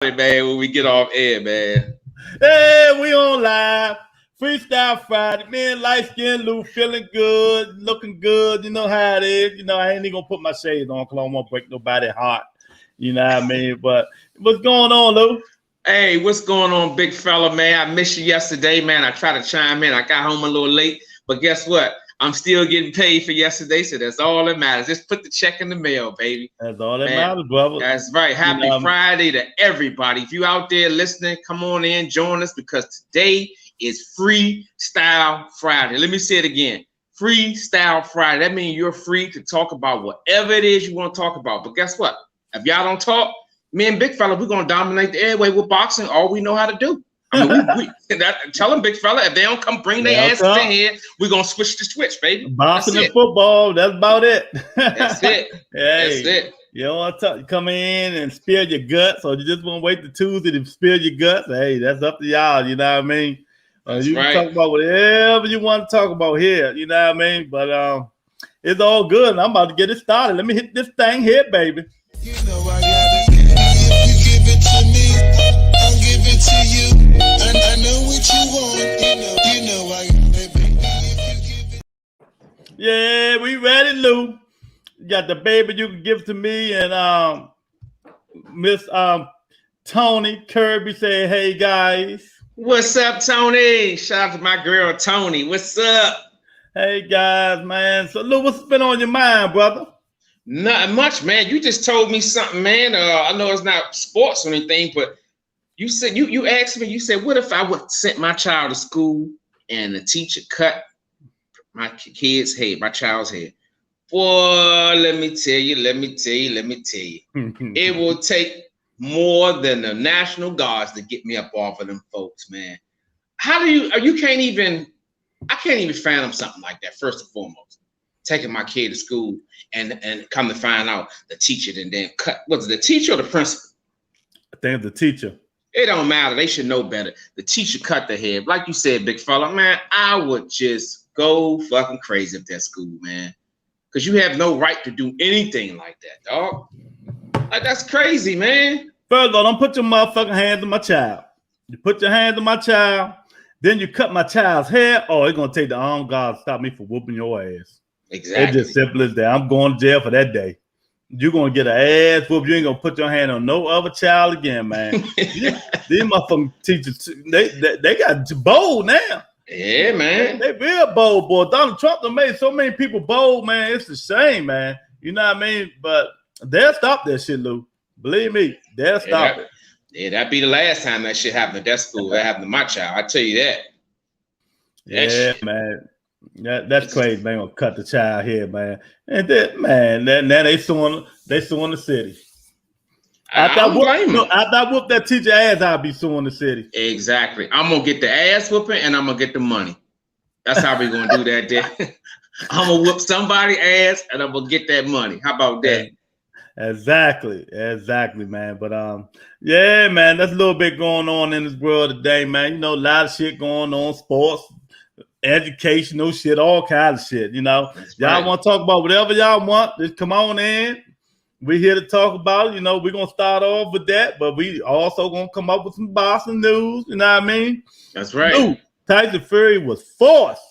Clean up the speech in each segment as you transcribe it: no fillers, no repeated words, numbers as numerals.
Man, when we get off air, man. Hey, we on live. Freestyle Friday. Man, light skin Lou, feeling good, looking good. You know how it is. You know, I ain't even gonna put my shades on because I don't want to break nobody's heart. You know what I mean? But what's going on, Lou? Hey, what's going on, big fella, man? I missed you yesterday, man. I tried to chime in. I got home a little late, but guess what? I'm still getting paid for yesterday, so that's all that matters. Just put the check in the mail, baby. That's all that matters, brother. That's right. Happy Friday to everybody. If you out there listening, come on in, join us, because today is Freestyle Friday. Let me say it again. Freestyle Friday. That means you're free to talk about whatever it is you want to talk about. But guess what? If y'all don't talk, me and Big Fella, we're going to dominate the airway with boxing, all we know how to do. I mean, tell them, Big Fella, if they don't come bring their asses in here, we're going to switch the switch, baby. Boxing and football, that's about it. That's it. Hey, that's it. You don't want to come in and spill your guts, or you just want to wait till Tuesday to spill your guts. Hey, that's up to y'all, you know what I mean? You can talk about whatever you want to talk about here, you know what I mean? But it's all good, and I'm about to get it started. Let me hit this thing here, baby. You know I got it. If you give it to me, I'll give it to you. And I know what you want. You know I got it, baby. If you give it. Yeah, we ready, Lou. You got the baby you can give to me, and Miss Tony Kirby say, "Hey guys." What's up, Tony? Shout out to my girl Tony. What's up? Hey guys, man. So Lou, what's been on your mind, brother? Not much, man. You just told me something, man. I know it's not sports or anything, but you said you asked me. You said, "What if I would sent my child to school and the teacher cut my kid's head, my child's head?" Boy, let me tell you. It will take more than the National Guards to get me up off of them folks, man. How do you can't even fathom something like that, first and foremost. Taking my kid to school and come to find out the teacher then cut. Was it the teacher or the principal? I think the teacher. It don't matter. They should know better. The teacher cut the head. Like you said, big fella, man, I would just go fucking crazy at that school, man. Because you have no right to do anything like that, dog. Like, that's crazy, man. First of all, don't put your motherfucking hands on my child. You put your hands on my child, then you cut my child's hair. Oh, it's going to take the armed guard to stop me from whooping your ass. Exactly. It's just simple as that. I'm going to jail for that day. You're going to get an ass whoop. You ain't going to put your hand on no other child again, man. These motherfucking teachers, they got bold now. Yeah, man. They real bold, boy. Donald Trump done made so many people bold, man. It's a shame, man. You know what I mean? But they'll stop that shit, Lou. Believe me, they'll stop it. Yeah, that'd be the last time that shit happened at that school. That happened to my child. I tell you that. Yeah, man. That's crazy. They gonna cut the child here, man. And then, man, now they suing the city. After I whoop that teacher ass, I'll be suing the city. Exactly. I'm gonna get the ass whooping and I'm gonna get the money. That's how we're gonna do that there. I'm gonna whoop somebody's ass and I'm gonna get that money. How about that? Exactly, man. But yeah, man, that's a little bit going on in this world today, man. You know, a lot of shit going on, sports, educational shit, all kinds of shit. You know, y'all want to talk about whatever y'all want, just come on in. We're here to talk about it. You know, we're gonna start off with that, but we also gonna come up with some boxing news. You know what I mean? That's right. Dude, Tyson Fury was forced.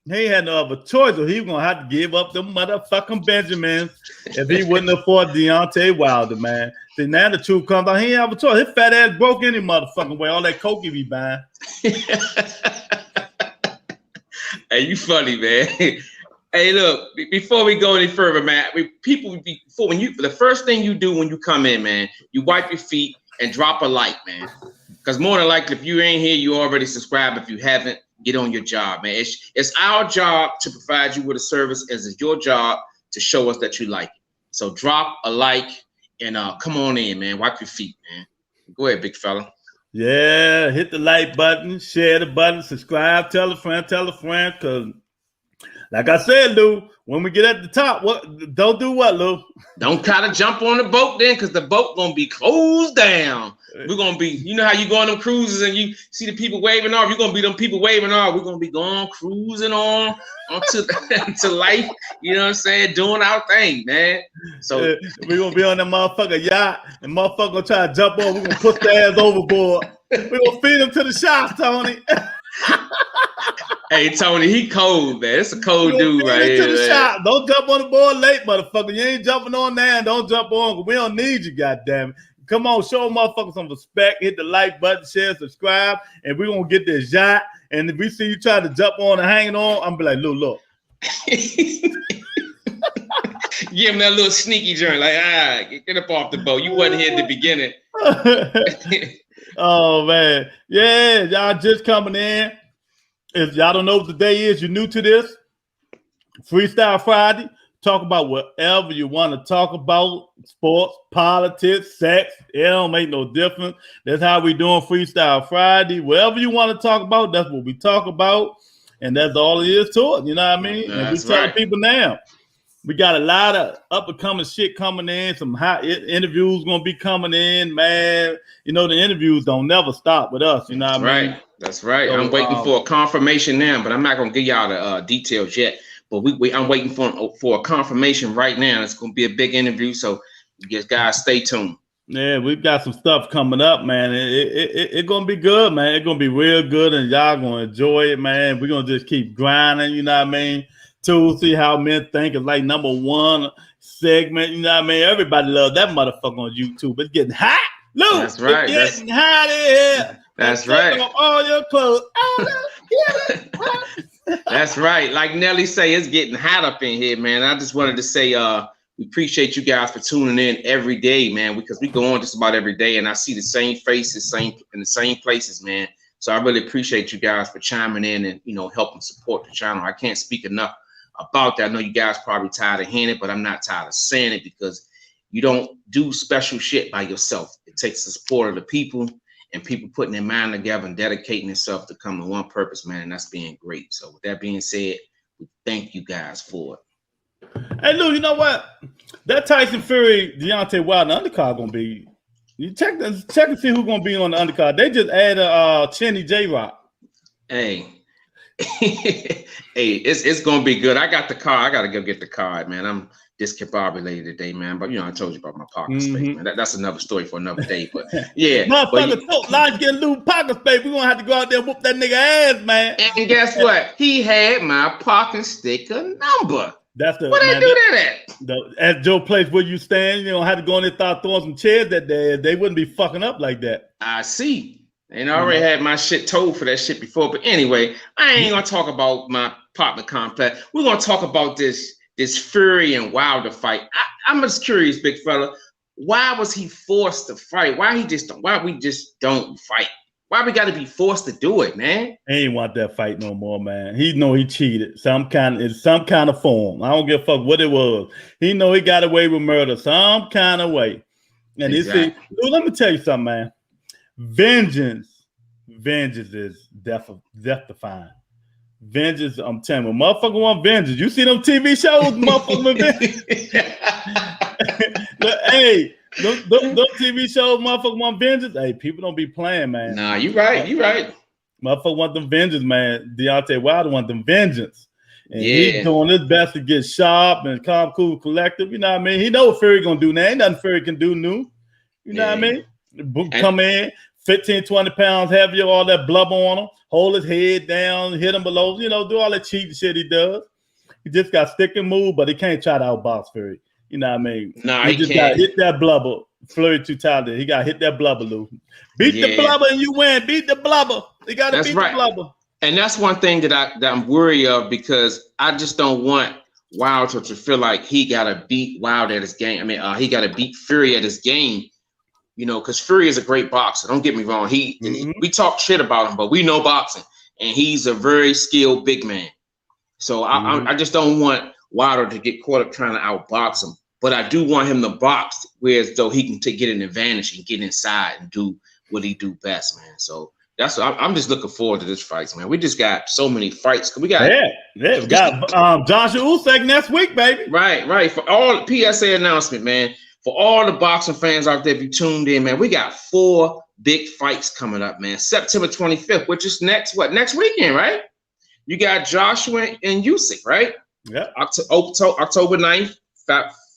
He had no other choice, so he was gonna have to give up them motherfucking Benjamins if he wouldn't afford Deontay Wilder, man. See, now the truth comes out. He ain't have a choice. His fat ass broke any motherfucking way. All that coke he be buying. Hey, you funny, man. Hey, look, before we go any further, man, the first thing you do when you come in, man, you wipe your feet and drop a like, man. Because more than likely, if you ain't here, you already subscribed. If you haven't, get on your job, man. It's our job to provide you with a service, as it's your job to show us that you like it. So drop a like and come on in, man. Wipe your feet, man. Go ahead, big fella. Yeah, hit the like button, share the button, subscribe, tell a friend, because like I said, Lou, when we get at the top, don't do what, Lou? Don't try to jump on the boat then, because the boat gonna be closed down. We're gonna be, you know how you go on them cruises and you see the people waving off. You're gonna be them people waving off. We're gonna be going cruising on to to life. You know what I'm saying? Doing our thing, man. So we're gonna be on that motherfucker yacht, and motherfucker gonna try to jump on. We're gonna push their ass overboard. We're gonna feed them to the sharks, Tony. Hey Tony, he cold, man. It's a cold dude right here. To the shop. Don't jump on the board late, motherfucker. You ain't jumping on there and don't jump on. We don't need you, goddamn it. Come on, show motherfuckers some respect. Hit the like button, share, subscribe, and we're gonna get this shot. And if we see you try to jump on and hanging on, I'm gonna be like, look. Give him that little sneaky joint, like, get up off the boat. You wasn't here at the beginning. Oh man, yeah, y'all just coming in. If y'all don't know what the day is, you're new to this. Freestyle Friday. Talk about whatever you want to talk about. Sports, politics, sex. It don't make no difference. That's how we doing Freestyle Friday. Whatever you want to talk about, that's what we talk about. And that's all it is to it. You know what I mean? And we telling people now. We got a lot of up-and-coming shit coming in. Some hot interviews going to be coming in, man. You know, the interviews don't never stop with us. You know what I mean? That's right. So, I'm waiting for a confirmation now, but I'm not going to give y'all the details yet. But I'm waiting for a confirmation right now. It's going to be a big interview, so you guys stay tuned. Yeah, we've got some stuff coming up, man. It's going to be good, man. It's going to be real good, and y'all going to enjoy it, man. We're going to just keep grinding, you know what I mean? To see how men think is like number one segment, you know what I mean? Everybody loves that motherfucker on YouTube. It's getting hot. Look, that's right. It's getting hot in here. That's right. All your clothes. That's right. Like Nelly say, it's getting hot up in here, man. I just wanted to say, we appreciate you guys for tuning in every day, man, because we go on just about every day, and I see the same faces, in the same places, man. So I really appreciate you guys for chiming in and, you know, helping support the channel. I can't speak enough about that. I know you guys probably tired of hearing it, but I'm not tired of saying it, because you don't do special shit by yourself. It takes the support of the people, and people putting their mind together and dedicating themselves to come to one purpose, man, and that's being great. So with that being said, we thank you guys for it. Hey, Lou, you know what? That Tyson Fury, Deontay Wilder undercard gonna be. You check and see who's gonna be on the undercard. They just added Cheney J-Rock. Hey, hey, it's gonna be good. I got the card. I gotta go get the card, man. I'm discombobulated today, man. But you know, I told you about my pocket space, man. That's another story for another day. But yeah, motherfucker, Lodge getting Lou pocket space. We're gonna have to go out there and whoop that nigga ass, man. And guess what? He had my parking sticker number. That's the what I do that at? At Joe Place where you stand, you don't have to go in there and start throwing some chairs that day. They wouldn't be fucking up like that. I see. And I already had my shit told for that shit before. But anyway, I ain't gonna talk about my apartment complex. We're gonna talk about this Fury and Wilder fight. I'm just curious, big fella. Why was he forced to fight? Why we just don't fight? Why we got to be forced to do it, man? He ain't want that fight no more, man. He know he cheated some kind of form. I don't give a fuck what it was. He know he got away with murder some kind of way. And exactly. Dude, let me tell you something, man. Vengeance is death-defying. Vengeance, I'm telling you, motherfucker want vengeance. You see them TV shows, motherfucker want vengeance. Hey, those TV shows, motherfucker want vengeance. Hey, people don't be playing, man. Nah, you right. Motherfucker want them vengeance, man. Deontay Wilder want them vengeance. And he's doing his best to get sharp and calm, cool, collective. You know what I mean? He know what Fury gonna do now. Ain't nothing Fury can do new. You know what I mean? Come in, 15, 20 pounds heavier, all that blubber on him, hold his head down, hit him below, you know, do all that cheating shit he does. He just got stick and move, but he can't try to outbox Fury. You know what I mean? Nah, he just got hit that blubber. Flurry too talented. He got hit that blubber, Lou. Beat the blubber and you win. Beat the blubber. You got to beat the blubber. And that's one thing that I'm worried of, because I just don't want Wilder to feel like he got to beat Wilder at his game. I mean, he got to beat Fury at his game. You know, because Fury is a great boxer. Don't get me wrong. We talk shit about him, but we know boxing, and he's a very skilled big man. So I just don't want Wilder to get caught up trying to outbox him. But I do want him to box whereas though he can get an advantage and get inside and do what he do best, man. So that's what I'm just looking forward to this fight, man. We just got so many fights. We got we got Joshua Usyk next week, baby. Right. For all the PSA announcement, man. For all the boxing fans out there, if you tuned in, man, we got 4 big fights coming up, man. September 25th, which is next weekend, right? You got Joshua and Usyk, right? Yeah. October 9th,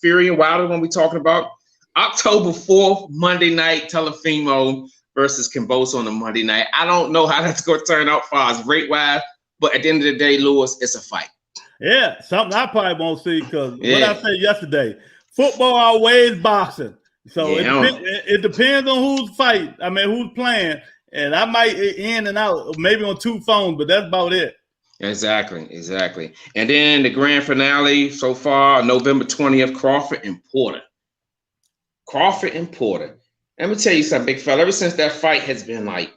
Fury and Wilder, when we talking about. October 4th, Monday night, Teofimo versus Kambosos on the Monday night. I don't know how that's going to turn out far as rate-wise, but at the end of the day, Lewis, it's a fight. Yeah, something I probably won't see because what I said yesterday, football outweighs boxing. So it depends on who's fighting. I mean, who's playing. And I might in and out, maybe on 2 phones, but that's about it. Exactly. And then the grand finale so far, November 20th, Crawford and Porter. Let me tell you something, big fella. Ever since that fight has been like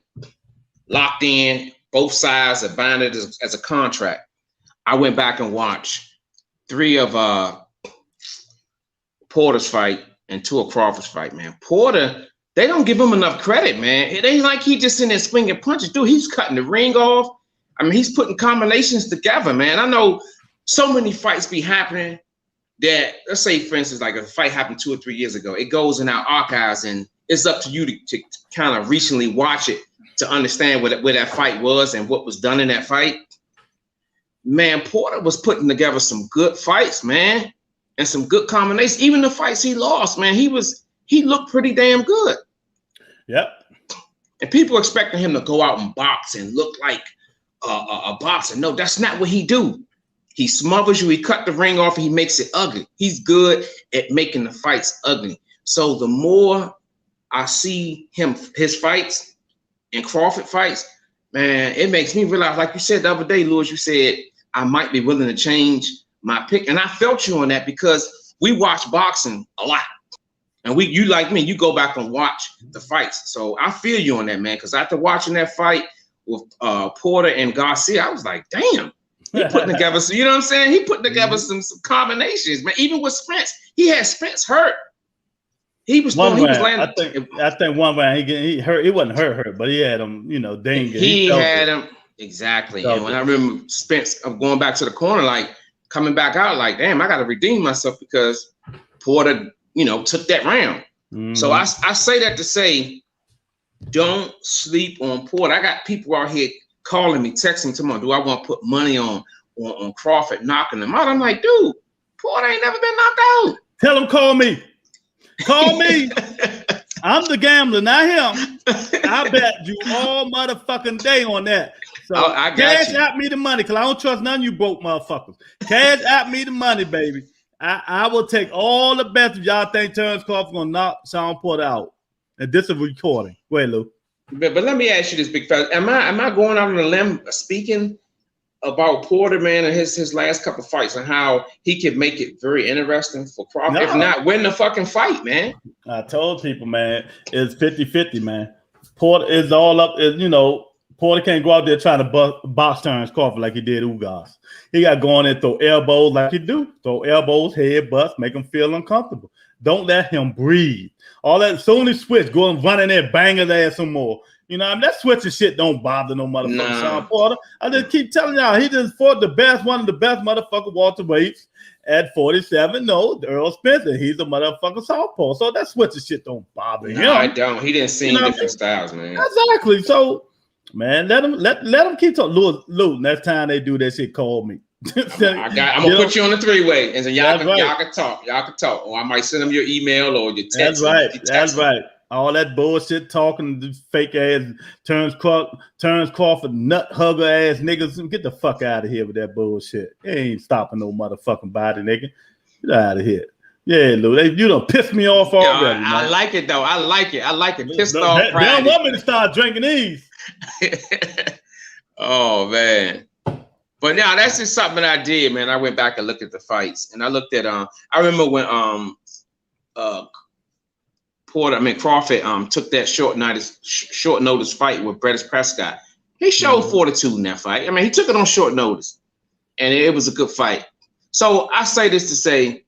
locked in, both sides are bound as a contract. I went back and watched 3 of Porter's fight and 2 of Crawford's fight, man. Porter, they don't give him enough credit, man. It ain't like he just in there swinging punches. Dude, he's cutting the ring off. I mean, he's putting combinations together, man. I know so many fights be happening that, let's say, for instance, like a fight happened 2 or 3 years ago. It goes in our archives, and it's up to you to kind of recently watch it to understand where that fight was and what was done in that fight. Man, Porter was putting together some good fights, man, and some good combinations. Even the fights he lost, man, he looked pretty damn good. Yep. And people expecting him to go out and box and look like a boxer. No, that's not what he do. He smothers you. He cut the ring off. And he makes it ugly. He's good at making the fights ugly. So the more I see his fights and Crawford fights, man, it makes me realize, like you said the other day, Lewis, you said I might be willing to change my pick. And I felt you on that because we watch boxing a lot. And you like me, you go back and watch the fights. So I feel you on that, man, because after watching that fight with Porter and Garcia, I was like, damn, he putting together, so you know what I'm saying? He put together some combinations, man. Even with Spence, he had Spence hurt. He was landing. I think one round he hurt. It wasn't hurt, but he had him, dang it. He had him exactly. And when I remember Spence going back to the corner, like coming back out, like, damn, I got to redeem myself because Porter, took that round. Mm-hmm. So I say that to say, don't sleep on Porter. I got people out here calling me, texting me, do I want to put money on Crawford knocking him out? I'm like, dude, Porter ain't never been knocked out. Tell him, call me. Call me. I'm the gambler, not him. I bet you all motherfucking day on that. So I got cash out me the money, because I don't trust none of you broke motherfuckers. Cash out me the money, baby. I will take all the bets if y'all think Terrence Crawford gonna knock Shawn Porter out. And this is a recording. Go ahead, Lou. But let me ask you this, big fella. Am I going out on a limb speaking about Porter, man, and his last couple fights and how he could make it very interesting for Crawford? No. If not, win the fucking fight, man. I told people, man, it's 50-50, man. Porter is all up, Porter can't go out there trying to box Terrence Crawford like he did Ugas. He got going and throw elbows like he do. Throw elbows, head butts, make him feel uncomfortable. Don't let him breathe. All that, soon as switch, go and run in there, bang his ass some more. That switching shit don't bother no motherfucker Shawn Porter. I just keep telling y'all, he just fought one of the best motherfucker welterweights at 47. No, Earl Spencer. He's a motherfucker southpaw. So that switching shit don't bother him. I don't. He didn't see different styles, man. Exactly. So, man, let him keep talking. Lou, next time they do that shit, call me. I'm gonna put you on a 3-way, and then y'all can talk. Y'all can talk, or I might send them your email or your text. That's right. All that bullshit talking, fake ass Terrence Crawford nut hugger ass niggas. Get the fuck out of here with that bullshit. It ain't stopping no motherfucking body, nigga. Get out of here. Yeah, Lou, you done pissed me off already. Man. I like it though. I like it. Pissed off. They don't want me to start drinking these. Oh man. But now that's just something I did, man. I went back and looked at the fights, and I looked at I remember when Crawford took that short notice fight with Brettis Prescott. He showed fortitude in that fight. I mean, he took it on short notice, and it was a good fight. So I say this to say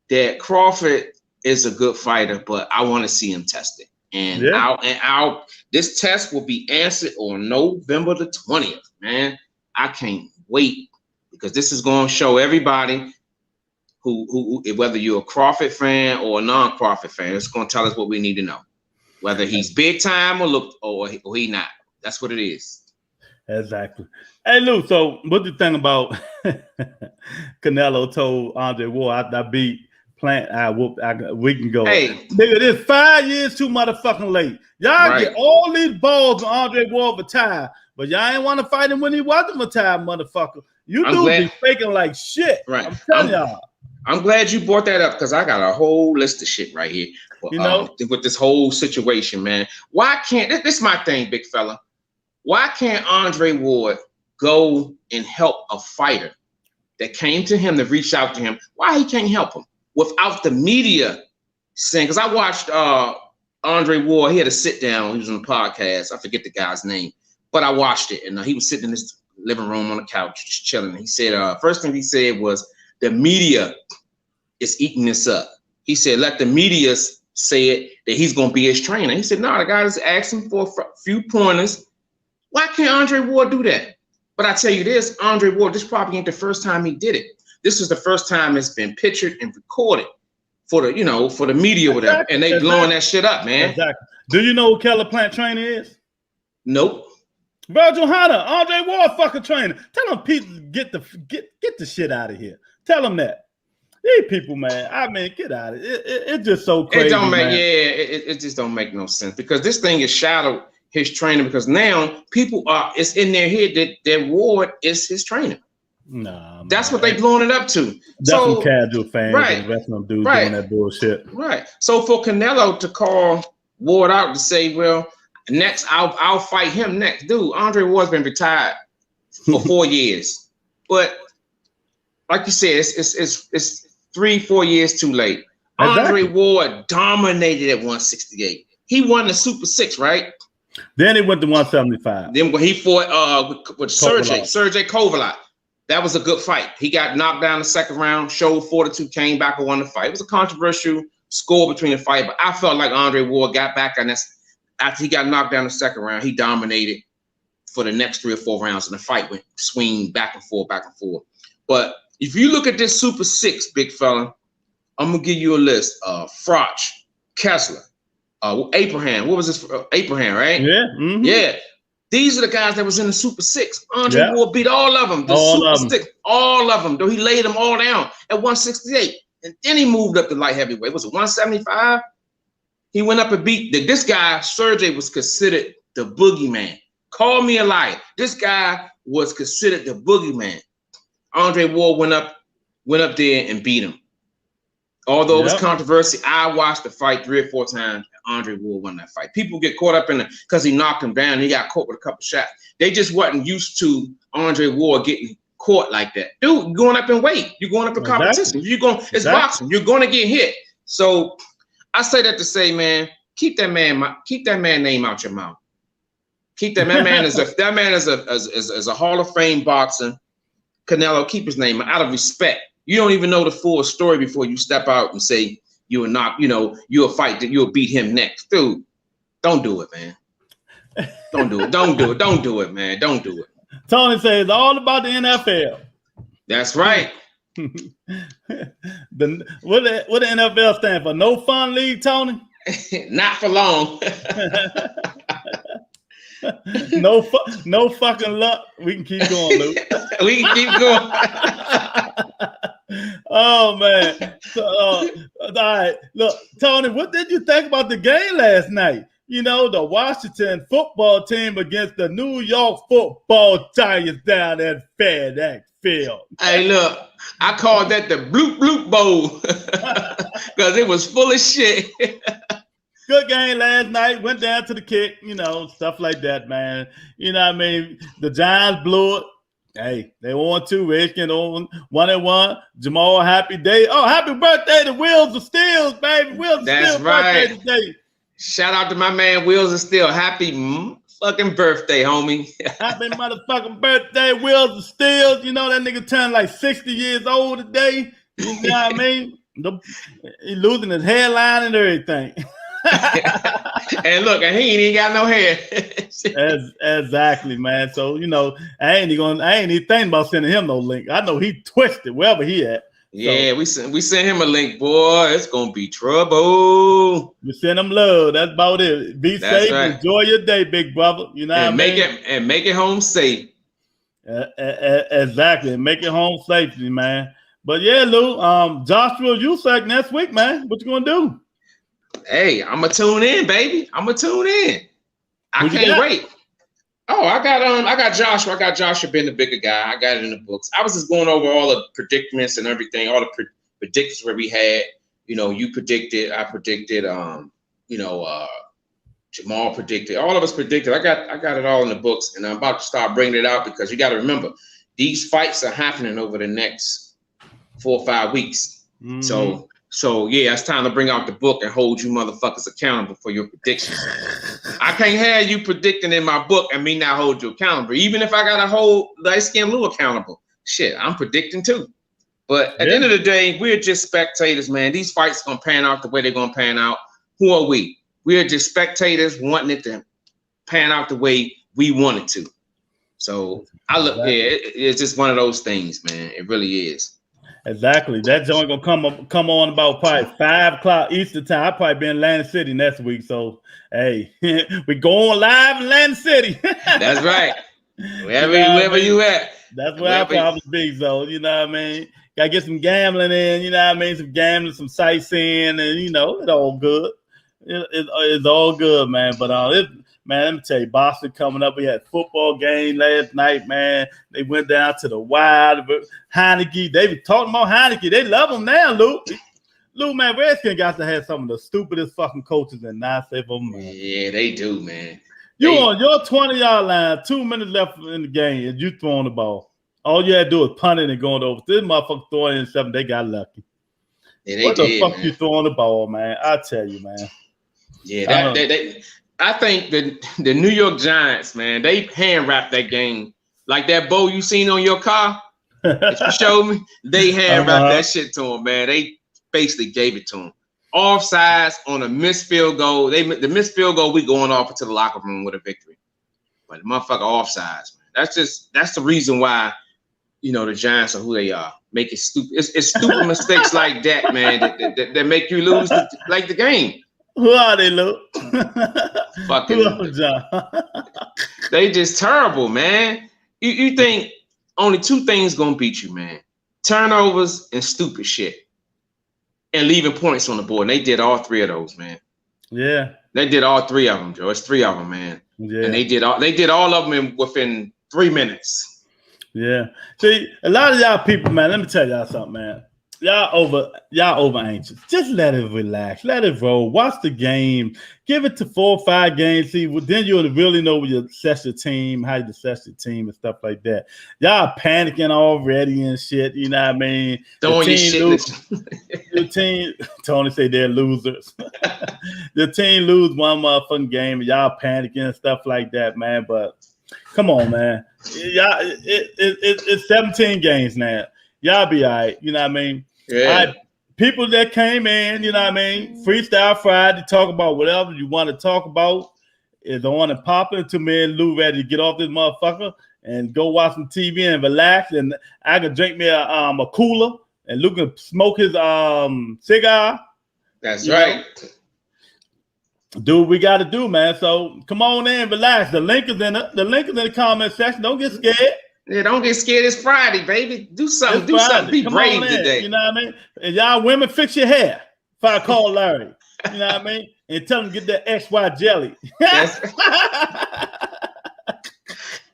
that Crawford is a good fighter, but I want to see him tested. And this test will be answered on November the 20th, man. I can't wait, because this is going to show everybody who whether you're a Crawford fan or a non-Crawford fan, it's going to tell us what we need to know. whether he's big time or he not. That's what it is. Exactly. Hey, Lou, so what do you think about Canelo told Andre Ward, after I beat Plant, we can go. Hey. Nigga, this 5 years too motherfucking late. Y'all get all these balls on Andre Ward retire, but y'all ain't want to fight him when he wasn't retired, motherfucker. You be faking like shit. Right. I'm telling y'all. I'm glad you brought that up because I got a whole list of shit right here. With this whole situation, man. Why can't this is my thing, big fella? Why can't Andre Ward go and help a fighter that came to him to reach out to him? Why he can't help him without the media saying? Because I watched Andre Ward. He had a sit down. He was on the podcast. I forget the guy's name, but I watched it, and he was sitting in his living room on the couch just chilling. He said, first thing he said was, the media is eating this up. He said, let the media say it that he's going to be his trainer. He said, no, the guy just asked him for a few pointers. Why can't Andre Ward do that? But I tell you this, Andre Ward, this probably ain't the first time he did it. This is the first time it's been pictured and recorded for the media, whatever. And they blowing that shit up, man. Exactly. Do you know who Keller Plant trainer is? Nope. Virgil Hunter, Andre Ward fucking trainer. Tell him Pete get the shit out of here. Tell him that. These people, man. I mean, get out of it. It's just so crazy. It just don't make no sense because this thing is shadowed his trainer because now people it's in their head that Ward is his trainer. Nah, that's what they blowing it up to. That's some casual fans, right? And the rest of them dudes doing that bullshit, right? So for Canelo to call Ward out to say, "Well, next I'll fight him next," dude. Andre Ward's been retired for 4 years, but like you said, it's 3-4 years too late. Exactly. Andre Ward dominated at 168. He won the Super 6, right? Then he went to 175. Then when he fought with Sergey Kovalev, that was a good fight. He got knocked down the second round, showed fortitude, came back and won the fight. It was a controversial score between the fight, but I felt like Andre Ward got back on this after he got knocked down the second round. He dominated for the next 3 or 4 rounds, and the fight went swing back and forth. But if you look at this Super 6, big fella, I'm gonna give you a list: Froch, Kessler, Abraham. What was this? Abraham, right? Yeah. Mm-hmm. Yeah. These are the guys that was in the Super 6. Andre Ward beat all of them. The Super 6, all of them. Though he laid them all down at 168, and then he moved up to light heavyweight. Was it 175? He went up and beat this guy. Sergey was considered the boogeyman. Call me a liar. This guy was considered the boogeyman. Andre Ward went up there and beat him. Although it was controversy, I watched the fight 3 or 4 times. Andre Ward won that fight. People get caught up in it because he knocked him down. He got caught with a couple shots. They just wasn't used to Andre Ward getting caught like that. Dude, you're going up in weight. You're going up in competition. It's boxing. You're going to get hit. So I say that to say, man, keep that man name out your mouth. Keep that man is a Hall of Fame boxer. Canelo, keep his name out of respect. You don't even know the full story before you step out and say you'll fight that you'll beat him next. Dude, don't do it, man. Don't do it. Don't do it. Don't do it, man. Don't do it. Tony says it's all about the NFL. That's right. What the NFL stand for? No fun league, Tony? Not for long. No fucking luck. We can keep going, Luke. We can keep going. Oh man. So, all right. Look, Tony, what did you think about the game last night? You know, the Washington football team against the New York football Giants down at FedEx Field. Hey, look, I called that the bloop bloop bowl because it was full of shit. Good game last night. Went down to the kick, stuff like that, man. You know what I mean? The Giants blew it. Hey, they won 2. Redskins on 1-1. Jamal, happy day. Oh, happy birthday to Wheels of Steel, baby. Wheels of Steel right. Birthday today. Shout out to my man Wheels of Steel. Happy fucking birthday, homie. Happy motherfucking birthday, Wheels of Steel. You know that nigga turned like 60 years old today. You know what I mean? He losing his hairline and everything. And look, and he ain't even got no hair. Exactly, man. So I ain't even thinking about sending him no link. I know he twisted wherever he at. Yeah, we sent him a link, boy. It's gonna be trouble. You send him love. That's about it. Be That's safe. right. Enjoy your day, big brother. You know And what I mean? make it home safe. Exactly. Make it home safely, man. But yeah, Lou. Joshua Usyk next week, man. What you gonna do? Hey, I'm gonna tune in, baby. I'm gonna tune in. I can't wait. Oh, I got Joshua. I got Joshua being the bigger guy. I got it in the books. I was just going over all the predicaments and everything, all the predictions where we had. You know, you predicted, I predicted. Jamal predicted. All of us predicted. I got it all in the books, and I'm about to start bringing it out because you got to remember these fights are happening over the next 4 or 5 weeks. Mm-hmm. So yeah, it's time to bring out the book and hold you motherfuckers accountable for your predictions. I can't have you predicting in my book and me not hold you accountable. Even if I gotta hold Light Skin Lou accountable, shit, I'm predicting too. But at the end of the day, we're just spectators, man. These fights gonna pan out the way they're gonna pan out. Who are we? We are just spectators wanting it to pan out the way we want it to. So it's just one of those things, man. It really is. Exactly. That joint gonna come on about probably 5 o'clock Eastern time. I'll probably be in Atlantic City next week. So hey, we going live in Atlantic City. That's right. Wherever you at. That's where I'll probably be. So you know what I mean? Gotta get some gambling in, you know what I mean? Some gambling, some sightseeing, and you know, it's all good. It's all good, man. But man, let me tell you, Boston coming up. We had a football game last night, man. They went down to the Wild. Heineke, they were talking about Heineke. They love him now, Lou. Lou, man, Redskins got to have some of the stupidest fucking coaches and not save them, man. Yeah, they do, man. You on your 20-yard line, 2 minutes left in the game, and you throwing the ball. All you had to do is punt it and going over. This motherfucker throwing in 7, they got lucky. Yeah, what the fuck you throwing the ball, man? I tell you, man. Yeah, I think the New York Giants, man, they hand wrapped that game like that bow you seen on your car. If you showed me, they hand wrapped that shit to him, man. They basically gave it to him. Offsides on a missed field goal. The missed field goal, we going off into the locker room with a victory. But the motherfucker offsides, man. That's the reason why, you know, the Giants are who they are. Make it stupid. It's stupid mistakes like that, man, that make you lose the game. Who are they, Lou? Fucking they just terrible, man. You think only 2 things gonna beat you, man? Turnovers and stupid shit. And leaving points on the board. And they did all 3 of those, man. Yeah. They did all 3 of them, Joe. It's 3 of them, man. Yeah. And they did all of them within 3 minutes. Yeah. See, a lot of y'all people, man, let me tell y'all something, man. Y'all over anxious. Just let it relax. Let it roll. Watch the game. Give it to 4 or 5 games. See, then you'll really know where you assess your team, how you assess your team and stuff like that. Y'all panicking already and shit. You know what I mean? Throwing your shit. The team, Tony say they're losers. The team lose one motherfucking game and y'all panicking and stuff like that, man. But come on, man. Y'all, it's 17 games now. Y'all be all right, you know what I mean? Yeah. People that came in, you know what I mean? Freestyle Friday, talk about whatever you want to talk about is on and popping. To me and Lou ready to get off this motherfucker and go watch some TV and relax. And I can drink me a cooler and Lou can smoke his cigar. That's right. Do what we got to do, man. So come on in, relax. The link is in the comment section. Don't get scared. Yeah, don't get scared. It's Friday, baby. Do something. Do something. Be brave today. You know what I mean? And y'all women, fix your hair. If I call Larry, you know what I mean? And tell him to get that XY jelly.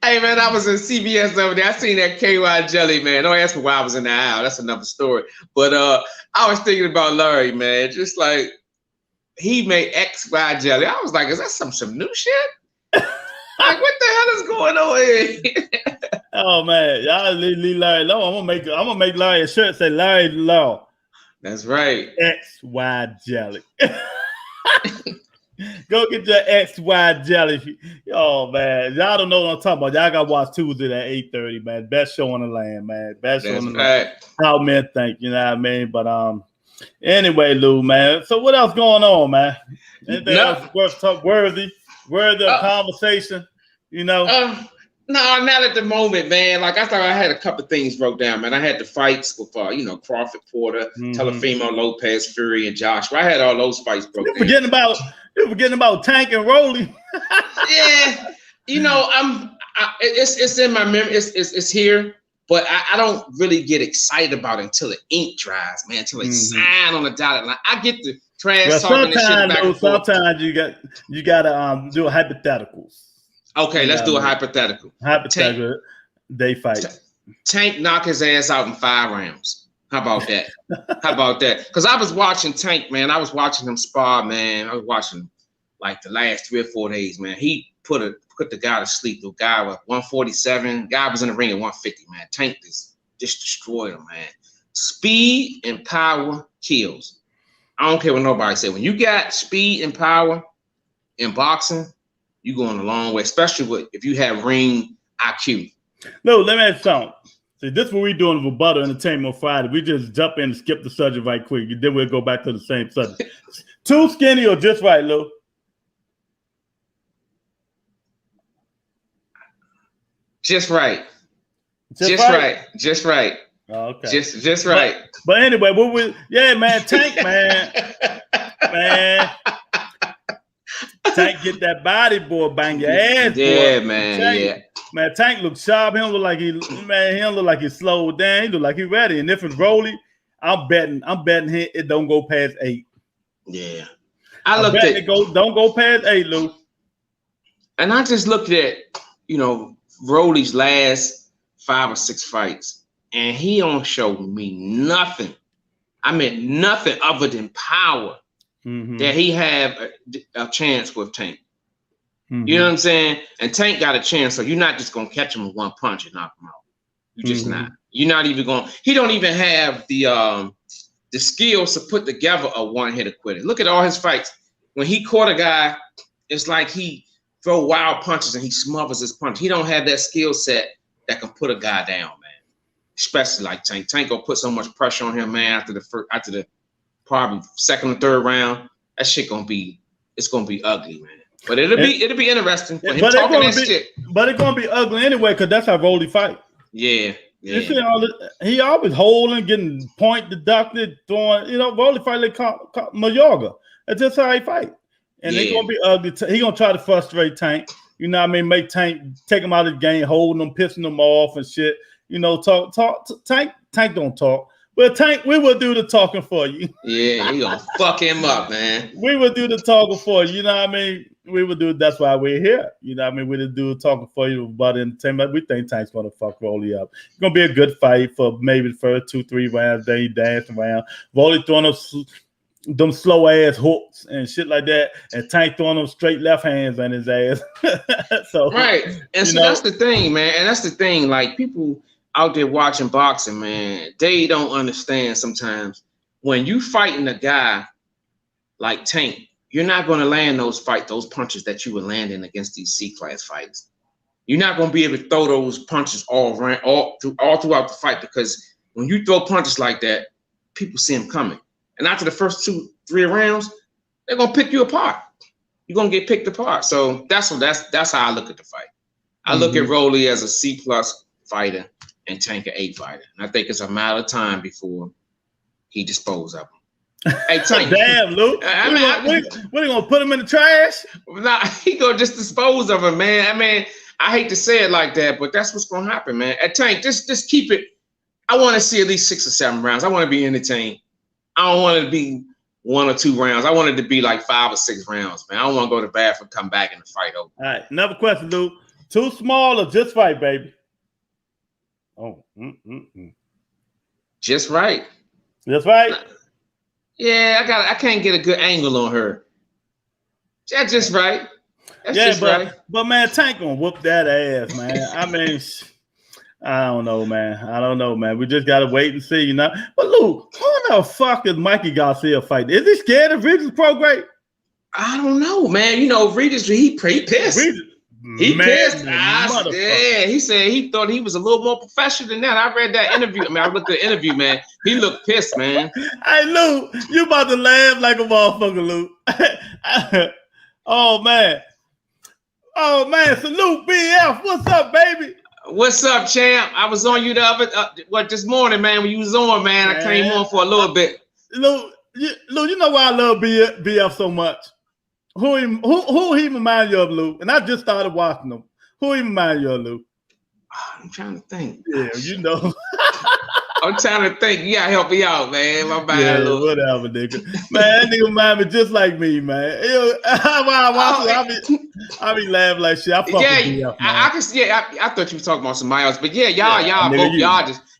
Hey, man, I was in CBS over there. I seen that KY jelly, man. Don't ask me why I was in the aisle. That's another story. But I was thinking about Larry, man. Just like he made XY jelly. I was like, is that some new shit? Like, what the hell is going on here? Oh man, y'all leave Larry alone. I'm gonna make Larry a shirt say Larry Law. That's right. XY jelly. Go get your XY jelly. Oh man, y'all don't know what I'm talking about. Y'all gotta watch Tuesday at 8:30, man. Best show on the land, man. Best show on the land. How men think, you know what I mean? But anyway, Lou, man. So what else going on, man? Anything else worthy of conversation? You know. No, not at the moment, man. Like I thought I had a couple things broke down, man. I had the fights with Crawford Porter, Teofimo Lopez, Fury, and Joshua. I had all those fights broke down. You're forgetting about Tank and Rolly. Yeah, it's in my memory. It's here, but I don't really get excited about it until the ink dries, man. Until they sign on the dotted line. I get the trash talking and shit back and forth. Sometimes you gotta do hypotheticals. Okay, let's do a hypothetical. They fight. Tank knock his ass out in 5 rounds. How about that? How about that? Because I was watching Tank, man. I was watching him spar, man. I was watching like the last 3 or 4 days, man. He put the guy to sleep. The guy was 147. Guy was in the ring at 150, man. Tank just destroyed him, man. Speed and power kills. I don't care what nobody said. When you got speed and power in boxing, you're going a long way, especially if you have ring IQ. No, let me ask you something. See, this is what we're doing with Butter Entertainment Friday. We just jump in and skip the subject right quick. Then we'll go back to the same subject. Too skinny or just right, Lou? Just right. Just right. Just right. Oh, okay. Just right. But anyway, man, Tank, man. Tank get that body, boy, bang your ass, yeah, boy. Man. Tank, yeah. Man, Tank looks sharp. He don't look like he don't look like he slowed down. He look like he ready. And if it's Rolly, I'm betting him it don't go past 8. Yeah. Don't go past 8, Lou. And I just looked at, Rolly's last 5 or 6 fights, and he don't show me nothing. I mean, nothing other than power that he have a chance with Tank. You know what I'm saying? And Tank got a chance, so you're not just gonna catch him with one punch and knock him out. You're just not. You're not even going. He don't even have the skills to put together a one-hitter quitter. Look at all his fights. When he caught a guy, it's like he throw wild punches and he smothers his punch. He don't have that skill set that can put a guy down, man. Especially like Tank. Tank gonna put so much pressure on him, man. After the probably 2nd or 3rd round, that shit gonna be ugly, man. But it'll be interesting for him talking that shit. But it's gonna be ugly anyway, because that's how Rolly fight. Yeah. You see he always holding, getting point deducted, throwing. Rolly fight like Mayorga. That's just how he fight. And it's gonna be ugly. He gonna try to frustrate Tank. You know what I mean? Make Tank take him out of the game, holding him, pissing him off and shit. Talk. Tank don't talk. But Tank, we will do the talking for you. Yeah, he gonna fuck him up, man. We will do the talking for you. You know what I mean? We will do. That's why we're here. You know what I mean? We will do the talking for you about entertainment. We think Tank's gonna fuck Rolly up. It's gonna be a good fight for maybe the first 2-3 rounds. Then he dancing around. Rolly throwing up them slow ass hooks and shit like that, and Tank throwing them straight left hands on his ass. So right, and so that's the thing, man. And that's the thing. Like people out there watching boxing, man, they don't understand sometimes when you fighting a guy like Tank, you're not going to land those punches that you were landing against these C-class fights. You're not going to be able to throw those punches all throughout the fight, because when you throw punches like that, people see them coming. And after the first 2-3 rounds, they're going to pick you apart. You're going to get picked apart. So that's how I look at the fight. I look at Rolly as a C+ fighter and Tank an A fighter. And I think it's a matter of time before he disposes of him. Hey, Tank. Damn, Luke. What are you going to put him in the trash? Nah, he going to just dispose of him, man. I mean, I hate to say it like that, but that's what's going to happen, man. At Tank, just keep it. I want to see at least 6 or 7 rounds. I want to be entertained. I don't want it to be 1 or 2 rounds. I want it to be like 5 or 6 rounds, man. I don't want to go to the bathroom, come back, and the fight over. All right, another question, Luke. Too small or just right, baby? Oh, just right. Just right. Yeah, I can't get a good angle on her. That's just right. That's just right. But man, Tank gonna whoop that ass, man. I mean, I don't know, man. We just gotta wait and see, But Luke, who the fuck is Mikey Garcia fighting? Is he scared of Regis Prograis? I don't know, man. Regis, he pissed. He pissed. Yeah, he said he thought he was a little more professional than that. I read that interview. I looked at the interview, man. He looked pissed, man. Hey, Luke, you about to laugh like a motherfucker, Luke. Oh, man. Oh man, salute BF. What's up, baby? What's up, champ? I was on you the other this morning, man. When you was on, man, I came on for a little bit. Lou, you know why I love BF so much? Who he remind you of, Lou? And I just started watching him. Who he remind you of, Lou? I'm trying to think. Yeah, you know. I'm trying to think. You gotta help me out, man. My bad, Yeah, Lou. whatever, nigga. Man, that nigga remind me just like me, man. I be laughing like shit. I fuck with BF, man. I can see. I thought you were talking about somebody else, but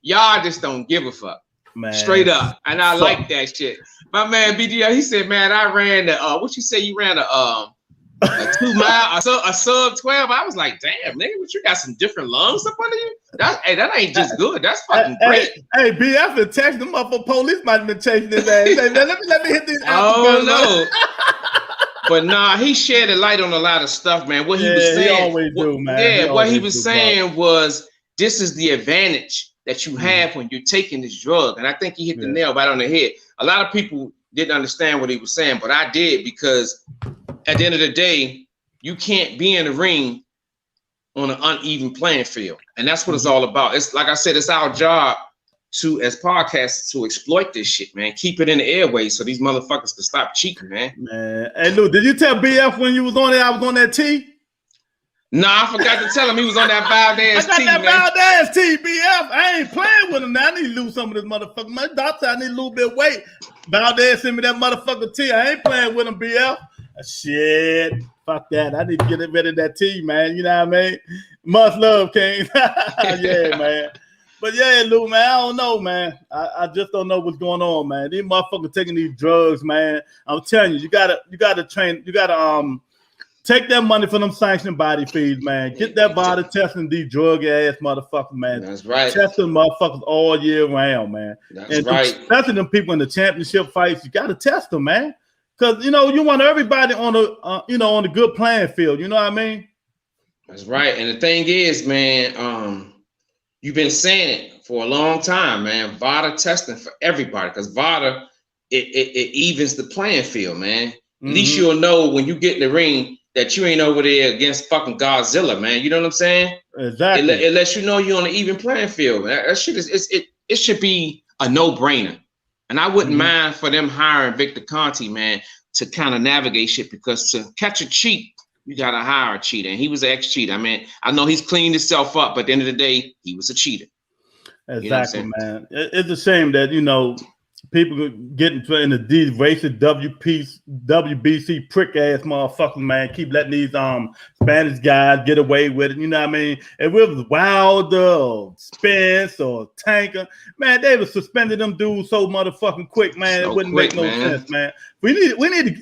y'all just don't give a fuck. Man. Straight up, and I like that shit. My man BDL, he said, "Man, I ran the what you say? You ran a 2 mile, a sub 12." I was like, "Damn, nigga, but you got some different lungs up under you. That ain't just good. That's fucking great." Hey, BF been texting them up for police. Might have been chasing his ass. Hey, man, let me hit this. Oh no. But nah, he shed a light on a lot of stuff, man. What he was saying, he always do, man. What he was saying was, this is the advantage that you have when you're taking this drug. And I think he hit the nail right on the head. A lot of people didn't understand what he was saying, but I did, because at the end of the day, you can't be in the ring on an uneven playing field. And that's what it's all about. It's like I said, it's our job to, as podcasters, to exploit this shit, man. Keep it in the airways so these motherfuckers can stop cheating, man. Man, hey, Lou, did you tell BF when you was on there I was on that T? Nah, I forgot to tell him he was on that Valdez T, man. I got that Valdez T, BF. I ain't playing with him now. I need to lose some of this motherfucker. My doctor, I need a little bit of weight. Valdez sent me that motherfucker T. I ain't playing with him, BF. Shit. Fuck that. I need to get rid of that T, man. You know what I mean? Much love, King. Yeah, man. But yeah, Lou, man, I don't know, man. I just don't know what's going on, man. These motherfuckers taking these drugs, man. I'm telling you, you gotta train, you gotta take that money from them sanctioned body feeds, man. Get that body testing these drug ass motherfuckers, man. That's right. Testing motherfuckers all year round, man. That's right. Especially them people in the championship fights, you gotta test them, man. Cause you want everybody on the on the good playing field. You know what I mean? That's right. And the thing is, man, you've been saying it for a long time, man. VADA testing for everybody, because VADA it evens the playing field, man. At least you'll know when you get in the ring that you ain't over there against fucking Godzilla, man. You know what I'm saying? Exactly. It lets you know you're on an even playing field, man. That shit it should be a no-brainer. And I wouldn't mind for them hiring Victor Conte, man, to kind of navigate shit, because to catch a cheat, you gotta hire a cheater. And he was an ex-cheater. I mean, I know he's cleaned himself up, but at the end of the day, he was a cheater. Exactly, man. It's a shame that people get in the these racist WBC prick ass motherfuckers, man. Keep letting these Spanish guys get away with it. You know what I mean? If it was Wilder or Spence or Tanker, man, they would suspended them dudes so motherfucking quick, man. So it wouldn't quick, make no man. sense, man. We need to.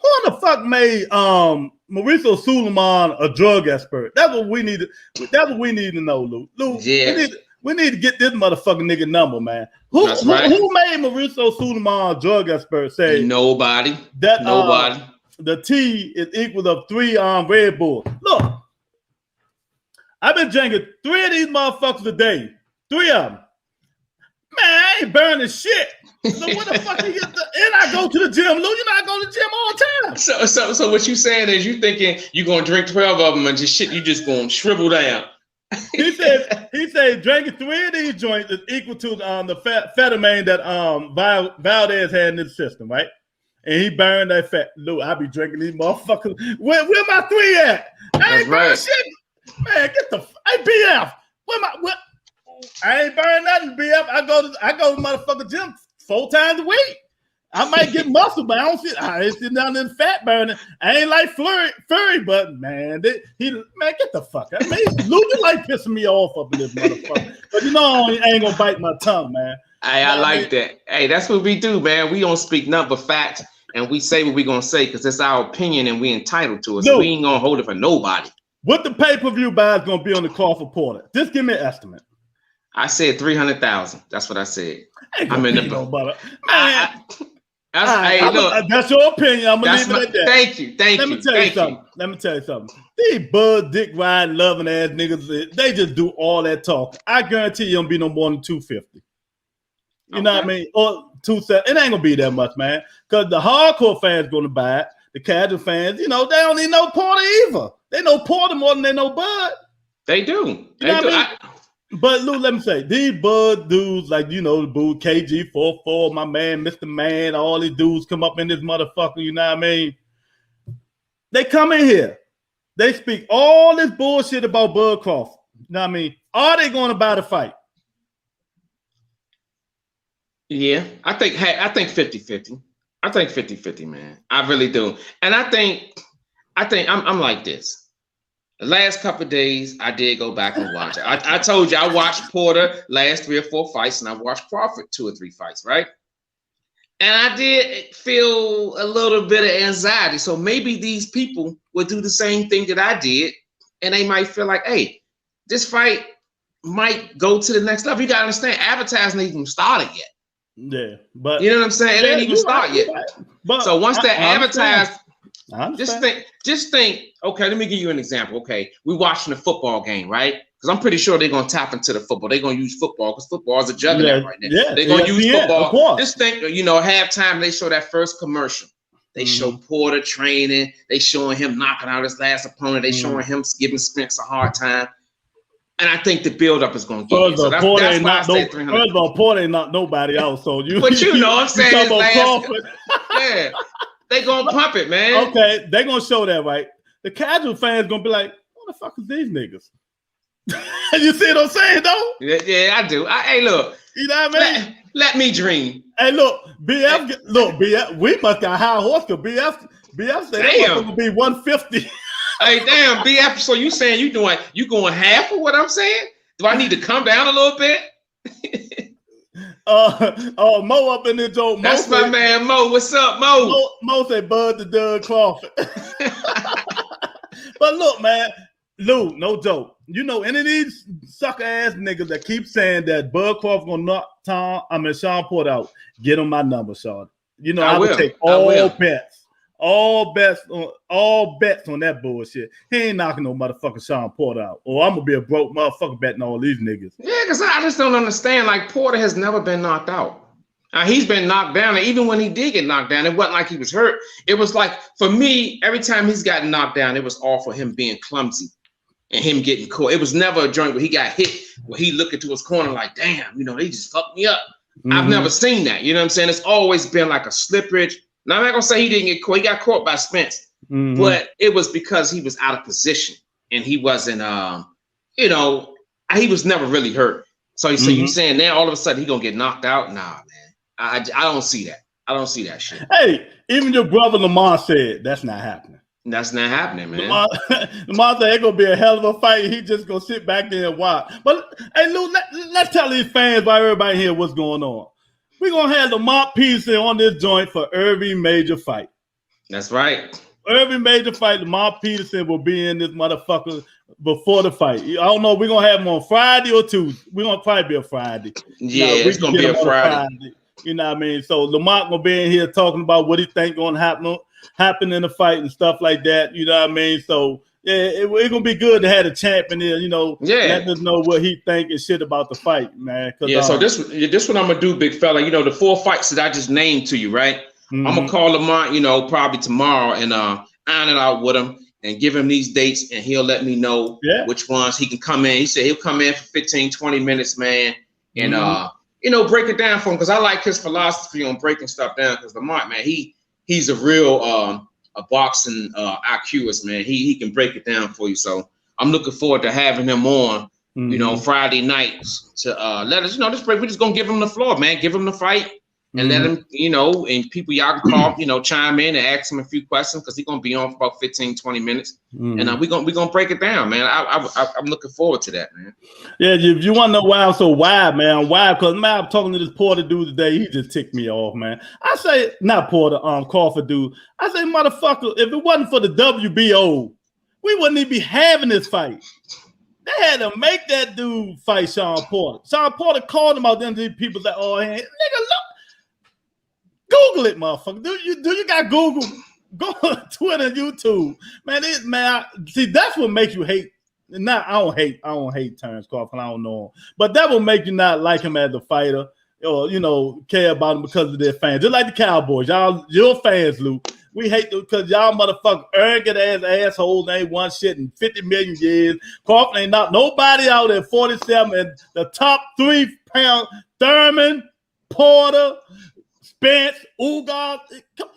Who the fuck made Mauricio Suleiman a drug expert? That's what we need to know, Lou. Yeah. We need to get this motherfucking nigga number, man. Who made Mauricio Suleiman a drug expert say nobody? That nobody. The T is equal to 3 Red Bull. Look, I've been drinking 3 of these motherfuckers a day. 3 of them. Man, I ain't burning shit. So what the fuck you get? And I go to the gym, Lou. You know I go to the gym all the time. So what you saying is you thinking you gonna drink 12 of them and you just gonna shrivel down. He said drinking 3 of these joints is equal to the amphetamine that Valdez had in his system, right? And he burned that fat. Lou, I be drinking these motherfuckers. Where my 3 at? I ain't burning shit. Man, get the BF. I ain't burning nothing, BF. I go to motherfucking gym 4 times a week. I might get muscle, but I ain't sitting down in fat burning. I ain't like furry, but man, get the fuck out. Man, Lou, you like pissing me off up in this motherfucker. But I ain't gonna bite my tongue, man. Hey, I like that. Hey, that's what we do, man. We don't speak nothing but facts, and we say what we gonna say because it's our opinion and we entitled to it. So we ain't gonna hold it for nobody. What the pay-per-view buy is gonna be on the call for Porter? Just give me an estimate. I said 300,000. That's what I said. I'm in the boat. That's your opinion. I'm gonna leave it at that. Thank you. Let me tell you something. These bud dick riding loving ass niggas, they just do all that talk. I guarantee you don't be no more than 250. You know what I mean? Or 270. It ain't gonna be that much, man. Because the hardcore fans gonna buy it. the casual fans, they don't even know Porter either. They know Porter more than they know Bud. They do. You know what I mean? But Lou, let me say, these Bud dudes, like, the boo KG44, my man, Mr. Man, all these dudes come up in this motherfucker, you know what I mean? They come in here. They speak all this bullshit about Bud Crawford. You know what I mean? Are they going to buy the fight? Yeah, I think 50-50. I think 50-50, man. I really do. And I think I'm like this. The last couple of days, I did go back and watch it. I told you I watched Porter last 3 or 4 fights, and I watched Crawford 2 or 3 fights, right? And I did feel a little bit of anxiety. So maybe these people will do the same thing that I did, and they might feel like, hey, this fight might go to the next level. You gotta understand, advertising ain't even started yet. Yeah, but you know what I'm saying? It ain't even started yet. Right. But so once that advertised, just think. Okay, let me give you an example. Okay, we watching a football game, right? Because I'm pretty sure they're gonna tap into the football. They're gonna use football because football is a juggernaut right now. Yeah, they're gonna use football. Just think, halftime they show that first commercial. They show Porter training. They showing him knocking out his last opponent. They showing him giving Spence a hard time. And I think the buildup is going to get so that's why I said 300. First of all, Porter ain't not nobody else. So but you know what I'm saying? Yeah, they going to pump it, man. Okay, they going to show that, right? The casual fans going to be like, what the fuck is these niggas? You see what I'm saying, though? Yeah, I do. Hey, look. You know what I mean? Let me dream. Hey, look, BF, we must got high horse because BF said it's going to be 150. Hey, damn, BF. So you saying you going half of what I'm saying? Do I need to come down a little bit? Mo up in this joke. That's my man Mo. What's up, Mo? Mo said Bud to Doug Crawford. But look, man, Lou, no joke. Any of these sucker ass niggas that keep saying that Bud Crawford gonna knock Sean Porter out, get on my number, Sean. I would take all bets. All bets on that bullshit. He ain't knocking no motherfucking Sean Porter out. Or I'm gonna be a broke motherfucker betting all these niggas. Yeah, because I just don't understand. Like, Porter has never been knocked out. He's been knocked down. And even when he did get knocked down, it wasn't like he was hurt. It was like, for me, every time he's gotten knocked down, it was all for him being clumsy and him getting caught. It was never a joint where he got hit, where he looked into his corner like, damn, they just fucked me up. I've never seen that. You know what I'm saying? It's always been like a slippage. Now, I'm not gonna say he didn't get caught. He got caught by Spence, but it was because he was out of position and he wasn't, he was never really hurt. So you saying now all of a sudden he gonna get knocked out? Nah, man, I don't see that. I don't see that shit. Hey, even your brother Lamar said that's not happening. That's not happening, man. Lamar said it's gonna be a hell of a fight. He just gonna sit back there and watch. But hey, Lou, let's tell these fans, by everybody here, what's going on. We're going to have Lamont Peterson on this joint for every major fight. That's right. Every major fight, Lamont Peterson will be in this motherfucker before the fight. I don't know. We're going to have him on Friday or Tuesday. We're going to probably be a Friday. Yeah, it's going to be a Friday. You know what I mean? So Lamont going to be in here talking about what he think going to happen in the fight and stuff like that. You know what I mean? So, yeah, it's going to be good to have a champ in there, letting us know what he think and shit about the fight, man. Yeah, so this what I'm going to do, big fella. The 4 fights that I just named to you, right? I'm going to call Lamont, probably tomorrow and iron it out with him and give him these dates, and he'll let me know which ones he can come in. He said he'll come in for 15, 20 minutes, man, and, break it down for him because I like his philosophy on breaking stuff down because Lamont, man, he's a real a boxing IQ, man. He can break it down for you. So I'm looking forward to having him on, Friday nights to let us, we're just gonna give him the floor, man. Give him the fight and let him, and people y'all can call, chime in and ask him a few questions because he's gonna be on for about 15, 20 minutes. And we're gonna break it down, man. I'm looking forward to that, man. Yeah, if you want to know why I'm so wild, man, I'm wild because I'm talking to this Porter dude today. He just ticked me off, man. I say, not Porter, Crawford dude. I say, motherfucker, if it wasn't for the WBO, we wouldn't even be having this fight. They had to make that dude fight Sean Porter. Sean Porter called him out. Then these people like, oh, nigga, look, Google it, motherfucker. Do you got Google? Go on Twitter and YouTube, man. See, that's what makes you hate. I don't hate Terrence Crawford. I don't know him, but that will make you not like him as a fighter, or care about him because of their fans. Just like the Cowboys, your fans, Lou. We hate because y'all motherfuckers arrogant ass assholes ain't won shit in 50 million years. Crawford ain't knocked nobody out at 47 and the top 3 pound Thurman, Porter, Spence, Ugas.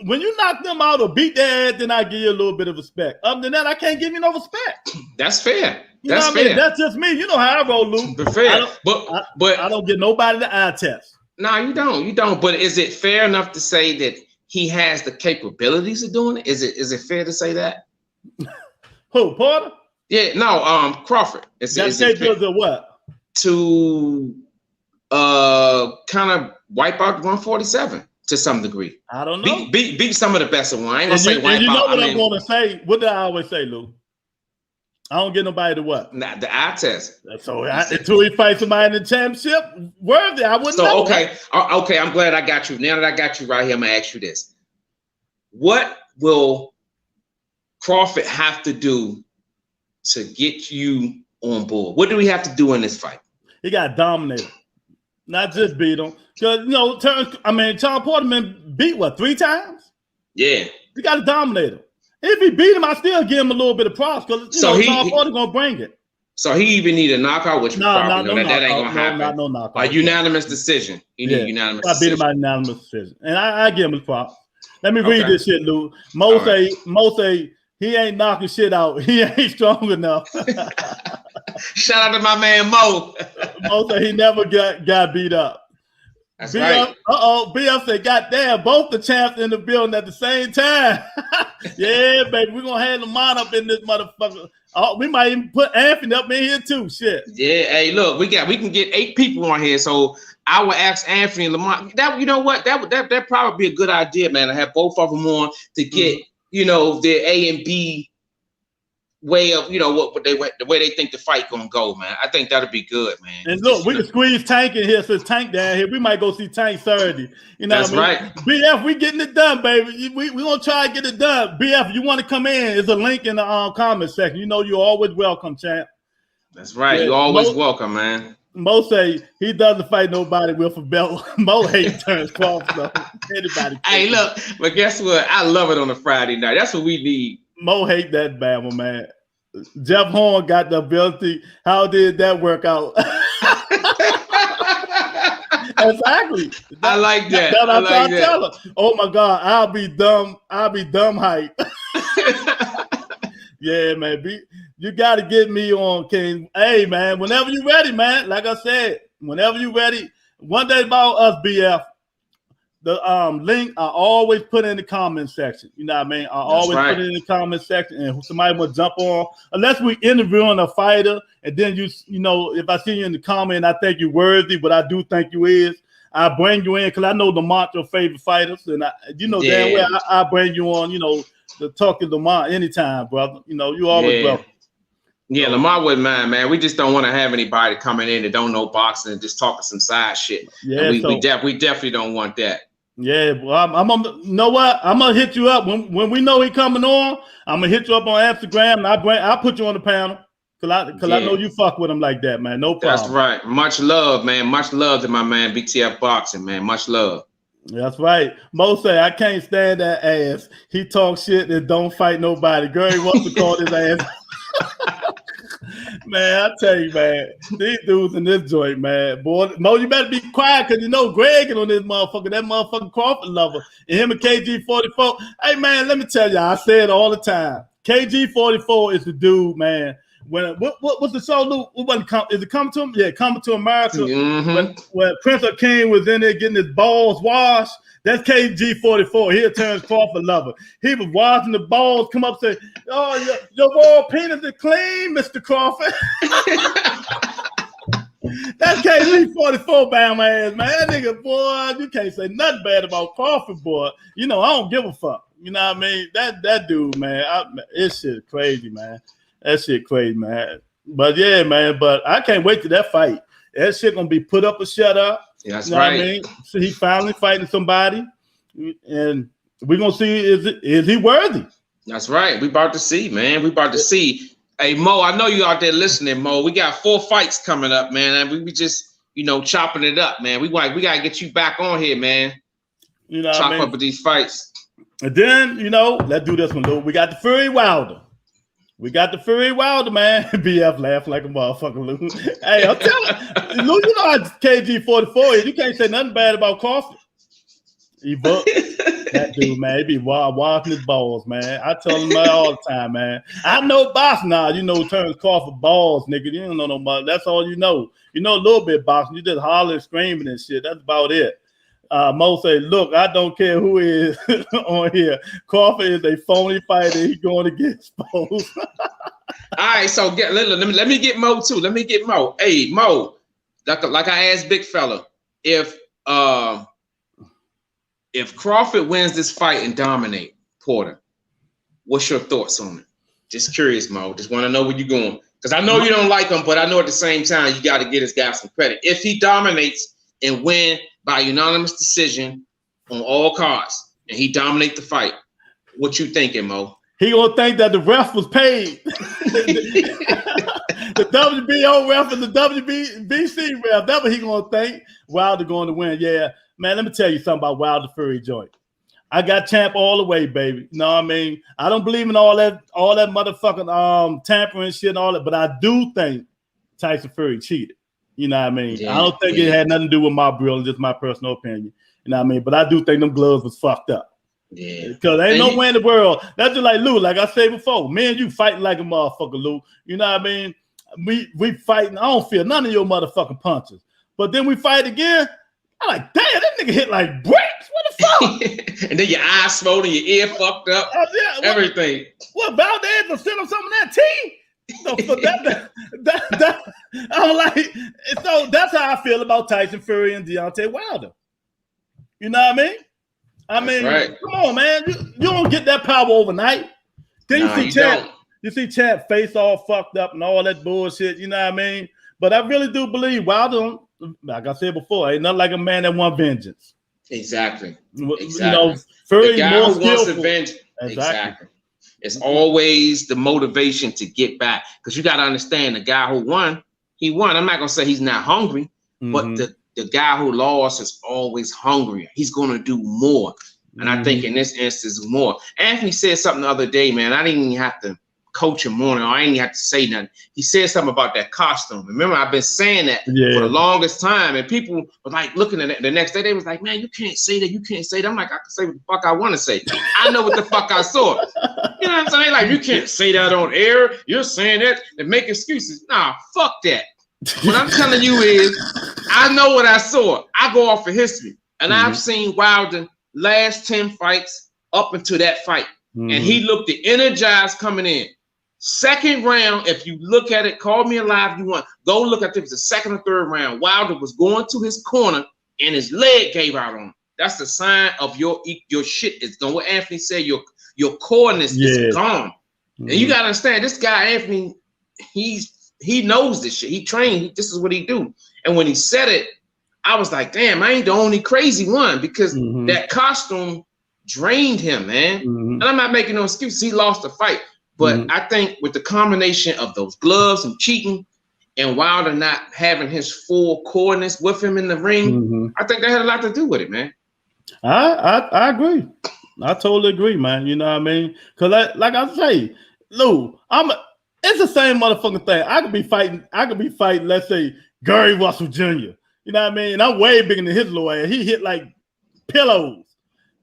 When you knock them out or beat their ass, then I give you a little bit of respect. Other than that, I can't give you no respect. That's fair. You know what I mean? That's just me. You know how I roll, Lou. But fair. But I don't get nobody the eye test. No, you don't. You don't. But is it fair enough to say that he has the capabilities of doing it? Is it fair to say that? Who, Porter? Yeah, no, Crawford. Is capabilities of what? To kind of wipe out 147 to some degree. I don't know. Beat some of the best of one. I ain't gonna say wipe you know out. What I'm gonna say? What did I always say, Lou? I don't get nobody to what? Not the eye test. So until he fights somebody in the championship, worthy, I wouldn't know. Okay, I'm glad I got you. Now that I got you right here, I'm gonna ask you this: what will Crawford have to do to get you on board? What do we have to do in this fight? He got dominated, not just beat him. Because Tom Porter been beat 3 times? Yeah, he got to dominate him. If he beat him, I still give him a little bit of props because Tom Porter gonna bring it. So he even need a knockout, which that ain't gonna happen. No knockout. A unanimous decision. He need unanimous decision. I beat him by unanimous decision, and I give him his props. Let me read this shit, Lou. Mo say he ain't knocking shit out. He ain't strong enough. Shout out to my man Mo. Mo say he never got beat up. That's right. BF said, goddamn, both the champs in the building at the same time. Yeah, baby, we're going to have Lamont up in this motherfucker. Oh, we might even put Anthony up in here too. Shit. Yeah, hey, look, we can get 8 people on here, so I would ask Anthony and Lamont. That, you know what? That probably be a good idea, man, to have both of them on to get, their A and B way of, the way they think the fight gonna go, man. I think that'll be good, man. And look, we can squeeze Tank in here. Since Tank down here, we might go see Tank Saturday. You know, that's what I mean? Right. BF, we getting it done, baby. We gonna try to get it done. BF, you want to come in? There's a link in the comment section. You know, you're always welcome, champ. That's right. Yeah, you're always welcome, man. Mo say he doesn't fight nobody with a belt. Mo hate turns Crawford. Anybody? Hey, look, but guess what? I love it on a Friday night. That's what we need. Mo hate that Bama, man. Jeff Horn got the ability. How did that work out? Exactly. I like that. That's what I'm trying to tell her. Oh my God, I'll be dumb hype. Yeah, man. You got to get me on, King. Hey, man, whenever you're ready, man. Like I said, whenever you're ready. One day about us, BF. The link I always put in the comment section. You know what I mean? I always put it in the comment section, and somebody will jump on. Unless we interviewing a fighter, and then you know, if I see you in the comment, I think you're worthy, but I do think you is. I bring you in because I know Lamont your favorite fighters, and damn well I bring you on. You know, to talk to Lamont anytime, brother. You know, you always welcome. Yeah, Lamar wouldn't mind, man. We just don't want to have anybody coming in that don't know boxing and just talking some side shit. Yeah, we definitely don't want that. Yeah, well, I'm gonna know what? I'm gonna hit you up when we know he coming on. I'm gonna hit you up on Instagram, and I'll put you on the panel because I know you fuck with him like that, man. No problem. That's right. Much love, man. Much love to my man BTF Boxing, man. Much love. That's right. Mo say I can't stand that ass. He talks shit and don't fight nobody. Girl, he wants to call his ass. Man, I tell you, man, these dudes in this joint, man, boy, Mo, you better be quiet because you know Greg on this motherfucker, that motherfucking Crawford lover, and him and KG44. Hey, man, let me tell you, I say it all the time. KG44 is the dude, man. When what's the show, Luke? Is it Coming to him? Yeah, Coming to America. Mm-hmm. When Prince of King was in there getting his balls washed. That's KG44. He turns Crawford lover. He was washing the balls, come up and say, "Oh, your raw penis is clean, Mr. Crawford." That's KG44 bound my ass, man. That nigga, boy, you can't say nothing bad about Crawford, boy. You know, I don't give a fuck. You know what I mean? That dude, man, this shit crazy, man. That shit crazy, man. But yeah, man, but I can't wait till that fight. That shit gonna be put up or shut up. Yeah, that's right. I mean? So he finally fighting somebody, and we're gonna see is he worthy? That's right. We about to see, man. We about to see. Hey Mo, I know you out there listening, Mo. We got 4 fights coming up, man. And we just, chopping it up, man. We gotta get you back on here, man. You know, chop up with these fights. And then, let's do this one, Lou. We got the Fury Wilder. Man. BF laugh like a motherfucker, Lou. Hey, I'm telling you, Lou, you know how KG44 is. You can't say nothing bad about Crawford. That dude, man, he be washing his balls, man. I tell him that all the time, man. I know boxing now. Terrence Crawford balls, nigga. You don't know no much. That's all you know. You know a little bit boxing. You just hollering, screaming and shit. That's about it. Mo say, look, I don't care who is on here. Crawford is a phony fighter. He's going to get exposed. All right, so let me get Mo too. Let me get Mo. Hey, Mo, like I asked Big Fella, if Crawford wins this fight and dominate Porter, what's your thoughts on it? Just curious, Mo. Just want to know where you're going. Because I know you don't like him, but I know at the same time you got to get this guy some credit. If he dominates and win by unanimous decision on all cards, and he dominate the fight, what you thinking, Mo? He gonna think that the ref was paid. The WBO ref and the WBC ref. That's what he gonna think. Wilder going to win. Yeah, man. Let me tell you something about Wilder Fury joint. I got Champ all the way, baby. You know what I mean? I don't believe in all that motherfucking tampering shit and all that, but I do think Tyson Fury cheated. You know what I mean? Yeah, I don't think it had nothing to do with my Brill, just my personal opinion. You know what I mean? But I do think them gloves was fucked up. Yeah. Because there ain't no way in the world. That's just like Lou, like I said before. Me and you fighting like a motherfucker, Lou. You know what I mean? We fighting. I don't feel none of your motherfucking punches. But then we fight again. I'm like, damn, that nigga hit like bricks. What the fuck? And then your eyes swollen, your ear fucked up. Everything. What Valdez will send him some of that tea? So that I'm like, so that's how I feel about Tyson Fury and Deontay Wilder. You know what I mean? Right. Come on, man. You don't get that power overnight. Then you see Champ face all fucked up and all that bullshit. You know what I mean? But I really do believe Wilder, like I said before, ain't nothing like a man that want vengeance. Exactly. Fury the guy who wants revenge. Exactly. It's always the motivation to get back, because you got to understand the guy who won, he won. I'm not gonna say he's not hungry, but the guy who lost is always hungry. He's gonna do more, and I think in this instance more. Anthony said something the other day, man. I didn't even have to coach him on it. I didn't even have to say nothing. He said something about that costume. Remember, I've been saying that for the longest time, and people were like looking at it the next day. They was like, "Man, you can't say that. You can't say that." I'm like, I can say what the fuck I want to say. I know what the fuck I saw. You know what I'm saying? Like, you can't say that on air. You're saying that and make excuses. Nah, fuck that. What I'm telling you is, I know what I saw. I go off of history, and I've seen Wilder last 10 fights up until that fight, and he looked energized coming in. Second round, if you look at it, call me alive if you want. Go look at it. It was the second or third round. Wilder was going to his corner, and his leg gave out on him. That's the sign of your shit is gone. What Anthony said, your coreness is gone. And you gotta understand, this guy Anthony, he knows this shit. He trained. This is what he do. And when he said it, I was like, damn, I ain't the only crazy one, because that costume drained him, man. And I'm not making no excuses. He lost the fight. But I think with the combination of those gloves and cheating and Wilder not having his full coreness with him in the ring, I think that had a lot to do with it, man. I agree. I totally agree, man. You know what I mean? Because like I say, Lou, it's the same motherfucking thing. I could be fighting, let's say, Gary Russell Jr. You know what I mean? And I'm way bigger than his little ass. He hit like pillows.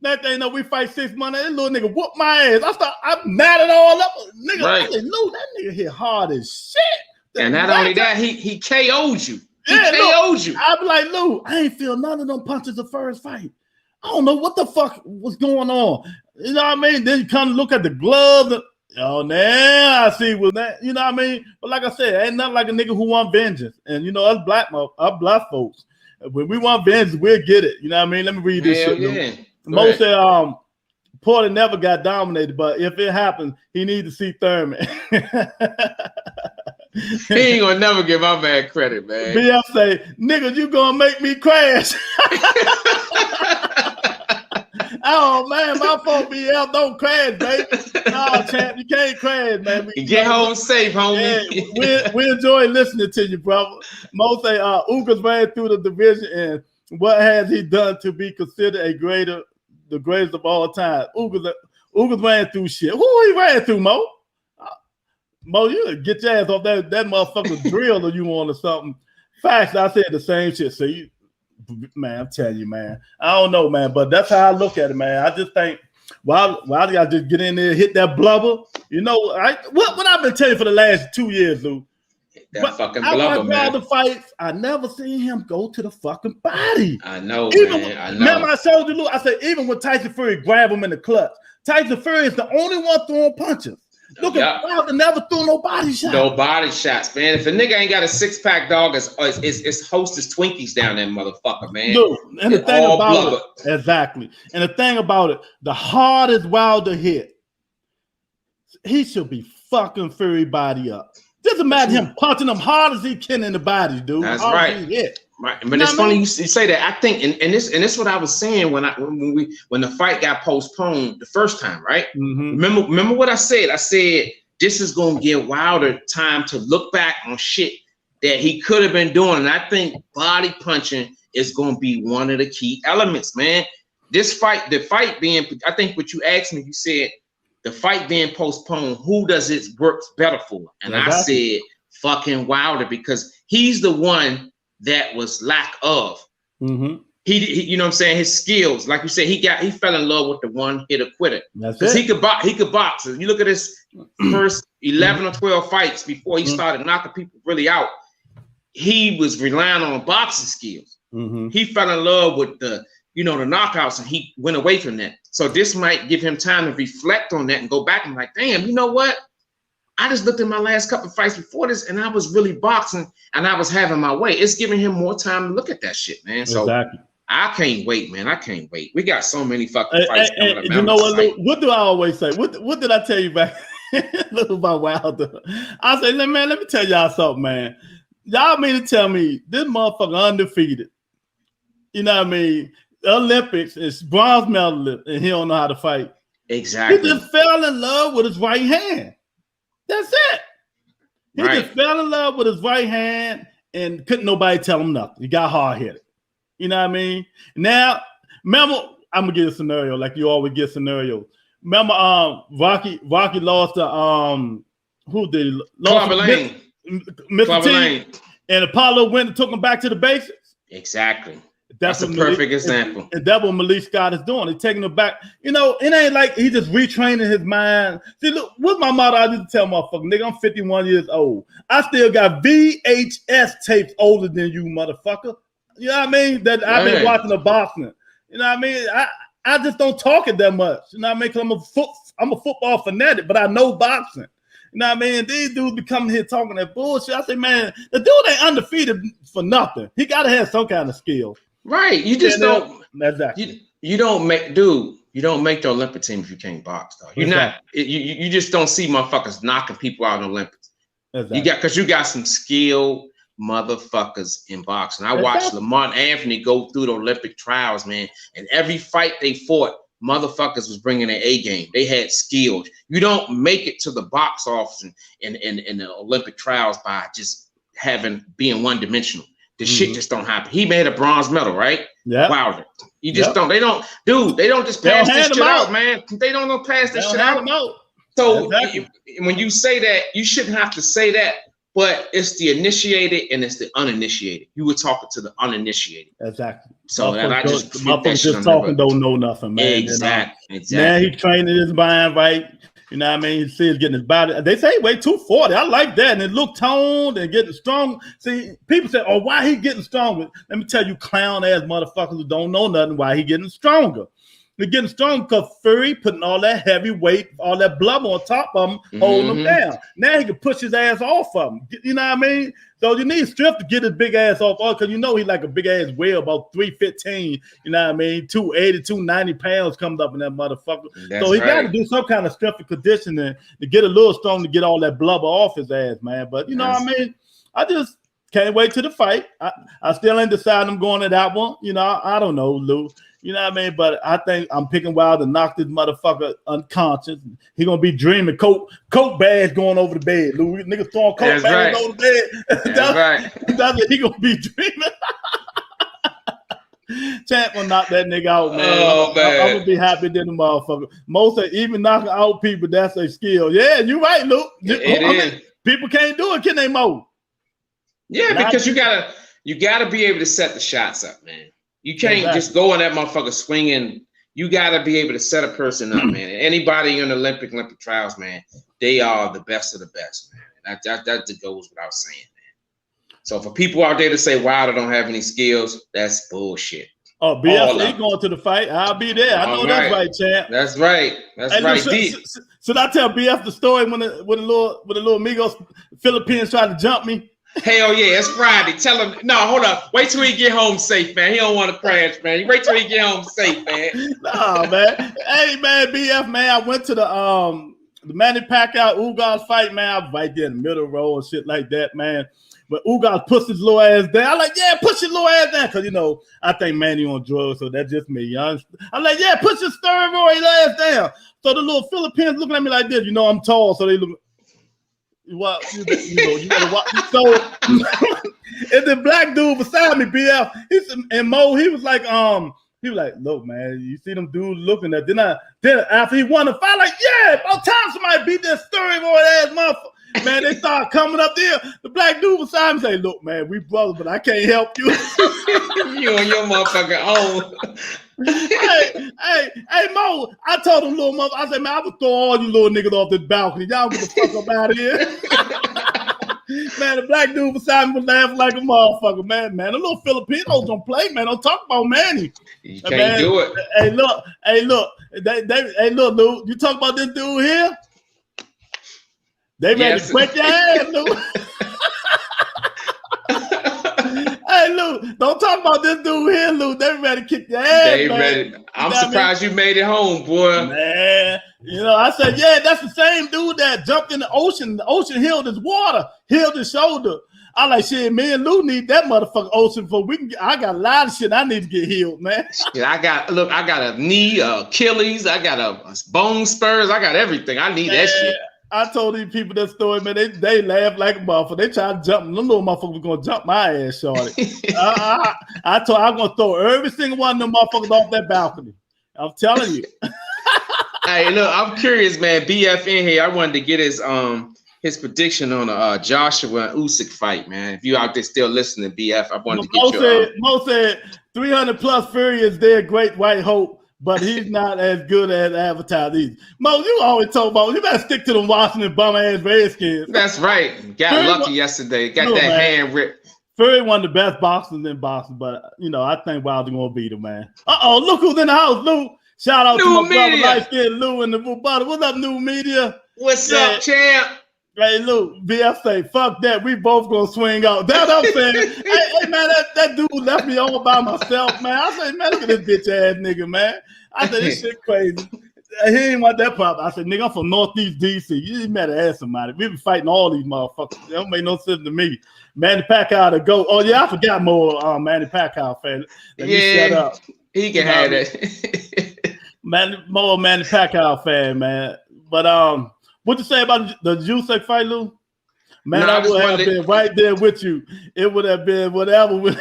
That thing, we fight 6 months. That little nigga whooped my ass. I'm mad at all up. Nigga, right. Lou, that nigga hit hard as shit. And not only that, he KO'd you. He KO'd you. I'm like, Lou, I ain't feel none of them punches the first fight. I don't know what the fuck was going on. You know what I mean? Then you kind of look at the gloves. And, now I see what that. You know what I mean? But like I said, ain't nothing like a nigga who want vengeance. And you know, us black folks, when we want vengeance, we'll get it. You know what I mean? Let me read this shit. Yeah. Mo said, Porter never got dominated, but if it happens, he needs to see Thurman. He ain't gonna never give my man credit, man. BF say, nigga, you gonna make me crash. Oh man, my fault, BF. Don't crash, baby. No, champ, you can't crash, man. Get home safe, homie. Yeah, we enjoy listening to you, brother. Mo say, Ugas ran through the division, and what has he done to be considered a greater the greatest of all time. Ugas ran through shit. Who he ran through, Mo? Mo, you get your ass off that motherfucker drill or you want or something. Facts, I said the same shit. So you, man, I'm telling you, man. I don't know, man, but that's how I look at it, man. I just think, why do y'all just get in there and hit that blubber? You know, what I've been telling you for the last 2 years, Lou. That fucking blubber, man. All the fights, I never seen him go to the fucking body. I know, man. I know. Remember I told you, Lou, I said, even when Tyson Fury grabbed him in the clutch, Tyson Fury is the only one throwing punches. Look at Wilder never threw no body shots. No body shots, man. If a nigga ain't got a six-pack, dog, it's Hostess Twinkies down there, motherfucker, man. Dude, and the thing about it, exactly. And the thing about it, the hardest Wilder hit, he should be fucking Fury body up. Just imagine him punching him hard as he can in the body, dude. That's right. Right, but it's funny you say that. I think, and this is what I was saying when the fight got postponed the first time, right? Mm-hmm. Remember what I said? I said this is gonna give Wilder time to look back on shit that he could have been doing, and I think body punching is gonna be one of the key elements, man. This fight, the fight being, I think what you asked me, you said the fight being postponed. Who does it work better for? And I said fucking Wilder, because he's the one that was lack of. Mm-hmm. He, you know what I'm saying, his skills, like you said, he fell in love with the one hitter quitter. Because he could box. If you look at his first 11 or 12 fights before he started knocking people really out, he was relying on boxing skills. Mm-hmm. He fell in love with the knockouts, and he went away from that. So this might give him time to reflect on that and go back and like, damn, you know what? I just looked at my last couple of fights before this, and I was really boxing, and I was having my way. It's giving him more time to look at that shit, man. So I can't wait, man. I can't wait. We got so many fucking fights coming up. You know what? What do I always say? What did I tell you back about Wilder? I say, man, let me tell y'all something, man. Y'all mean to tell me this motherfucker undefeated? You know what I mean? The Olympics is bronze medalist, and he don't know how to fight. Exactly. He just fell in love with his right hand. That's it. He just fell in love with his right hand and couldn't nobody tell him nothing. He got hard-headed. You know what I mean? Now, remember, I'm gonna give a scenario like you always get scenarios. Remember, Rocky lost to who did he lost? Mr. T, and Apollo went and took him back to the basics. Exactly. That's a perfect example. And that's what Malik Scott is doing. He's taking him back. You know, it ain't like he just retraining his mind. See, look, what's my motto? I used to tell motherfucker, nigga, I'm 51 years old. I still got VHS tapes older than you, motherfucker. You know what I mean? That I've been watching the boxing. You know what I mean? I just don't talk it that much. You know what I mean? Because I'm a football fanatic, but I know boxing. You know what I mean? These dudes be coming here talking that bullshit. I say, man, the dude ain't undefeated for nothing. He got to have some kind of skill. Right. You just don't. Exactly. You don't make, dude. You don't make the Olympic team if you can't box, though. You're not. You just don't see motherfuckers knocking people out in the Olympics. Exactly. You got some skilled motherfuckers in boxing. I watched Lamont Anthony go through the Olympic trials, man, and every fight they fought, motherfuckers was bringing an A game. They had skills. You don't make it to the box office in the Olympic trials by just being one dimensional. The shit just don't happen. He made a bronze medal, right? Yeah. Wilder. You just don't. They don't just pass this shit out, man. They don't pass this shit out. So when you say that, you shouldn't have to say that, but it's the initiated and it's the uninitiated. You were talking to the uninitiated. Exactly. So and I just just talking don't know nothing, man. Exactly. Man, he's training his mind right. You know what I mean? He says getting his body. They say he weighed 240. I like that. And it looked toned and getting strong. See, people say, oh, why he getting stronger? Let me tell you, clown ass motherfuckers who don't know nothing, why he getting stronger. They're getting stronger because Fury putting all that heavy weight, all that blubber on top of him, holding him down. Now he can push his ass off of him. You know what I mean? So you need strength to get his big ass off, because you know he like a big ass whale, about 315. You know what I mean? 280, 290 pounds comes up in that motherfucker. So he got to do some kind of strength and conditioning to get a little strong to get all that blubber off his ass, man. But you know what I mean? I just can't wait to the fight. I still ain't decided I'm going to that one. You know, I don't know, Lou. You know what I mean? But I think I'm picking Wilder to knock this motherfucker unconscious. He gonna be dreaming coat bags going over the bed. Lou, niggas throwing coat bags over the bed. That's right. That's what he gonna be dreaming. Champ will knock that nigga out, man. Oh, man. I'm gonna be happy than the motherfucker. Most of even knocking out people, that's a skill. Yeah, you right, Luke. It is. People can't do it, can they, Mo? Yeah, because you gotta be able to set the shots up, man. You can't just go on that motherfucker swinging. You gotta be able to set a person up, man. Anybody in the Olympic trials, man, they are the best of the best, man. That goes without saying, man. So for people out there to say Wilder don't have any skills, that's bullshit. Oh, BF, he going to the fight. I'll be there. I know that's right, champ. That's right. That's right. Should I tell BF the story when the little amigos Philippines tried to jump me? Hell yeah, it's Friday. Tell him, no, hold up. Wait till he get home safe, man. He don't want to crash, man. Wait till he get home safe, man. Nah, man. Hey, man, BF, man, I went to the Manny Pacquiao Ugas fight, man. I was right there in the middle row and shit like that, man. But Ugas pushed his little ass down. I'm like, yeah, push your little ass down. Because, you know, I think Manny on drugs, so that's just me. I'm like, yeah, push your steroid ass down. So the little Philippines looking at me like this. You know, I'm tall, so they look. Well, you gotta watch. So, and the black dude beside me, BF, and Mo, he was like, look, man, you see them dudes looking at. Then after he won the fight, like, yeah, about time somebody beat that steroid ass motherfucker. Man, they started coming up there. The black dude beside me say, look, man, we brothers, but I can't help you. You on your motherfucking own. Hey, Mo, I told him, little mother, I said, man, I would throw all you little niggas off this balcony. Y'all get the fuck up out of here. Man, the black dude beside me was laughing like a motherfucker, man. The little Filipinos don't play, man. Don't talk about Manny. You can't do it. Hey, look. Hey, look, dude. You talk about this dude here? They ready to break your ass, dude. Hey, Lou, don't talk about this dude here, Lou. They ready to kick your ass, They man. Ready. I'm surprised you made it home, boy. Man, you know, I said, yeah, that's the same dude that jumped in the ocean. The ocean healed his water, healed his shoulder. I like, shit, me and Lou need that motherfucking ocean for we can get, I got a lot of shit I need to get healed, man. Yeah, I got a knee, Achilles, I got a bone spurs, I got everything. I need that shit. I told these people that story, man. They laugh like a motherfucker. They try to jump. Them little motherfuckers was gonna jump my ass, shorty. I told I'm gonna throw every single one of them motherfuckers off that balcony. I'm telling you. Hey, look, I'm curious, man. BF in here. I wanted to get his prediction on a Joshua and Usyk fight, man. If you out there still listening, BF, I wanted to get Mo said 300 plus Fury is their great white hope. But he's not as good as advertised either. Mo, you always talk about, you better stick to the Washington bum-ass Redskins. That's right. Got lucky yesterday. Got that hand ripped. Fury one of the best boxers in boxing, but, you know, I think Wilder going to beat him, man. Uh-oh, look who's in the house, Lou. Shout out to my brother, light-skinned Lou in the bottom. What's up, New Media? What's up, champ? Hey, Lou, BF say, fuck that. We both going to swing out. That's what I'm saying. hey, man, that dude left me all by myself, man. I said, man, look at this bitch-ass nigga, man. I said, this shit crazy. He ain't want that problem. I said, nigga, I'm from Northeast D.C. You just better ask somebody. We been fighting all these motherfuckers. That don't make no sense to me. Manny Pacquiao to go. Oh, yeah, I forgot more Manny Pacquiao fan. Let me shut up. He can have that. Manny Pacquiao fan, man. But what you say about the Usyk fight, Lou? Man, I would have been right there with you. It would have been whatever with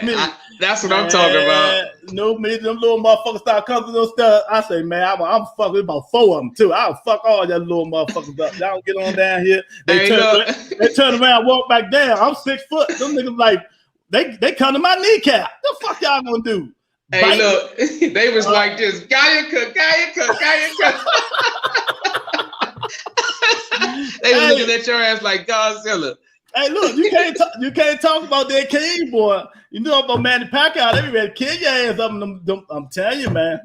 me. That's what I'm talking about. No, me, them little motherfuckers start coming to those stuff. I say, man, I'm fucking about 4 of them too. I'll fuck all y'all little motherfuckers up. Y'all get on down here. They turn around, walk back down. I'm 6 foot. Them niggas like they come to my kneecap. The fuck y'all gonna do? Hey, bite look, they was like this. Gaiaka. They were looking at your ass like Godzilla. Hey, look, you can't talk about that king, boy. You know about Manny Pacquiao, they ready to kill your ass up. I'm telling you, man.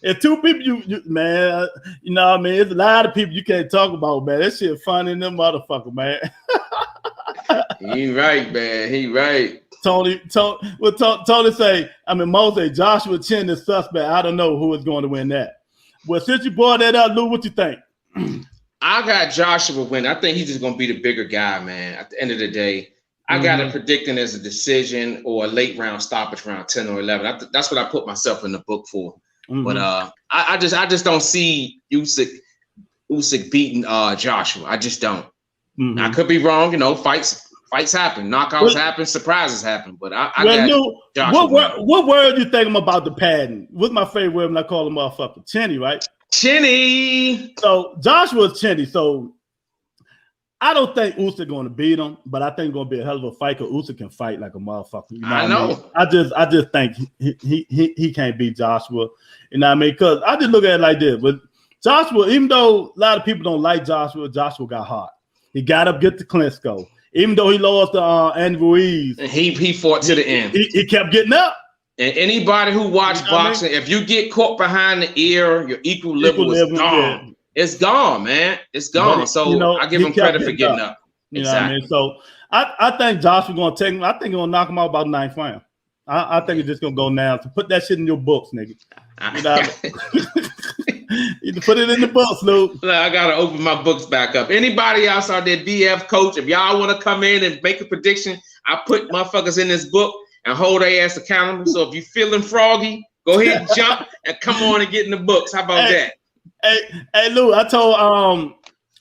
If two people, man, you know what I mean? It's a lot of people you can't talk about, man. That shit funny in them motherfucker, man. He right, man. He right. Tony say, Mo say Joshua Chin is suspect. I don't know who is going to win that. Well, since you brought that up, Lou, what you think? I got Joshua win. I think he's just going to be the bigger guy, man. At the end of the day, I got him predicting as a decision or a late round stoppage around 10 or 11. That's what I put myself in the book for. But I just don't see Usyk beating Joshua. I just don't. I could be wrong. You know, fights Fights happen, knockouts happen, surprises happen. But I well, got Lou, Joshua. what word you think about the padding? What's my favorite word when I call him motherfucker? Chinny, right? Chinny. So Joshua's chinny. So I don't think Usyk going to beat him, but I think it's going to be a hell of a fight because Usyk can fight like a motherfucker. You know I know. I mean? I just think he can't beat Joshua. You know what I mean? Because I just look at it like this. But Joshua, even though a lot of people don't like Joshua got hot. He got up, get the Klitschko. Even though he lost to Andy Ruiz. He fought to the end. He kept getting up. And anybody who watched boxing, if you get caught behind the ear, your equilibrium is gone. Yeah. It's gone, man. It's gone. But, so I give him credit for getting up. You know what I mean? So I think Joshua going to take him. I think he's going to knock him out about 9th round. I think it's just going to go now. So put that shit in your books, nigga. You know what I mean? You can put it in the books, Luke. I gotta open my books back up. Anybody else out there, DF coach, if y'all want to come in and make a prediction, I put motherfuckers in this book and hold their ass accountable. So if you feeling froggy, go ahead and jump and come on and get in the books. How about that? Hey, Luke,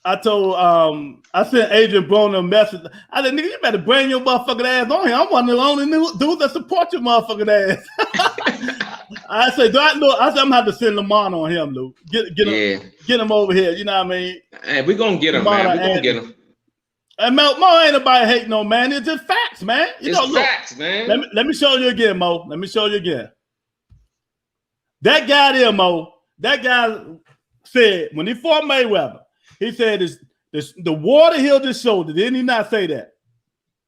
I sent Adrian Broner a message. I said, nigga, you better bring your motherfucking ass on here. I'm one of the only dudes that support your motherfucking ass. I said, I'm gonna have to send Lamont on him, Luke. Get him over here. You know what I mean? Hey, we're gonna get him, man. We're gonna get him. And Mo ain't nobody hating on, man. It's just facts, man. It's facts, man. Let me show you again, Mo. Let me show you again. That guy there, Mo, that guy said when he fought Mayweather, he said the water healed his shoulder. Didn't he not say that?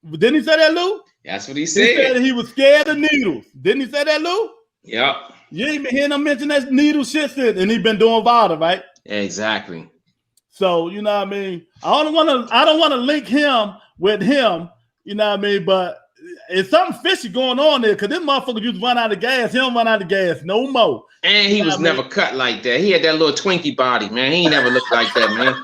Didn't he say that, Lou? That's what he said. He said he was scared of needles. Didn't he say that, Lou? Yep. You ain't been hearing him mention that needle shit since, and he been doing Vada, right? Exactly. So you know what I mean. I don't want to link him with him. You know what I mean. But it's something fishy going on there because this motherfucker used to run out of gas. He don't run out of gas no more. And he was never cut like that. He had that little Twinkie body, man. He ain't never looked like that, man.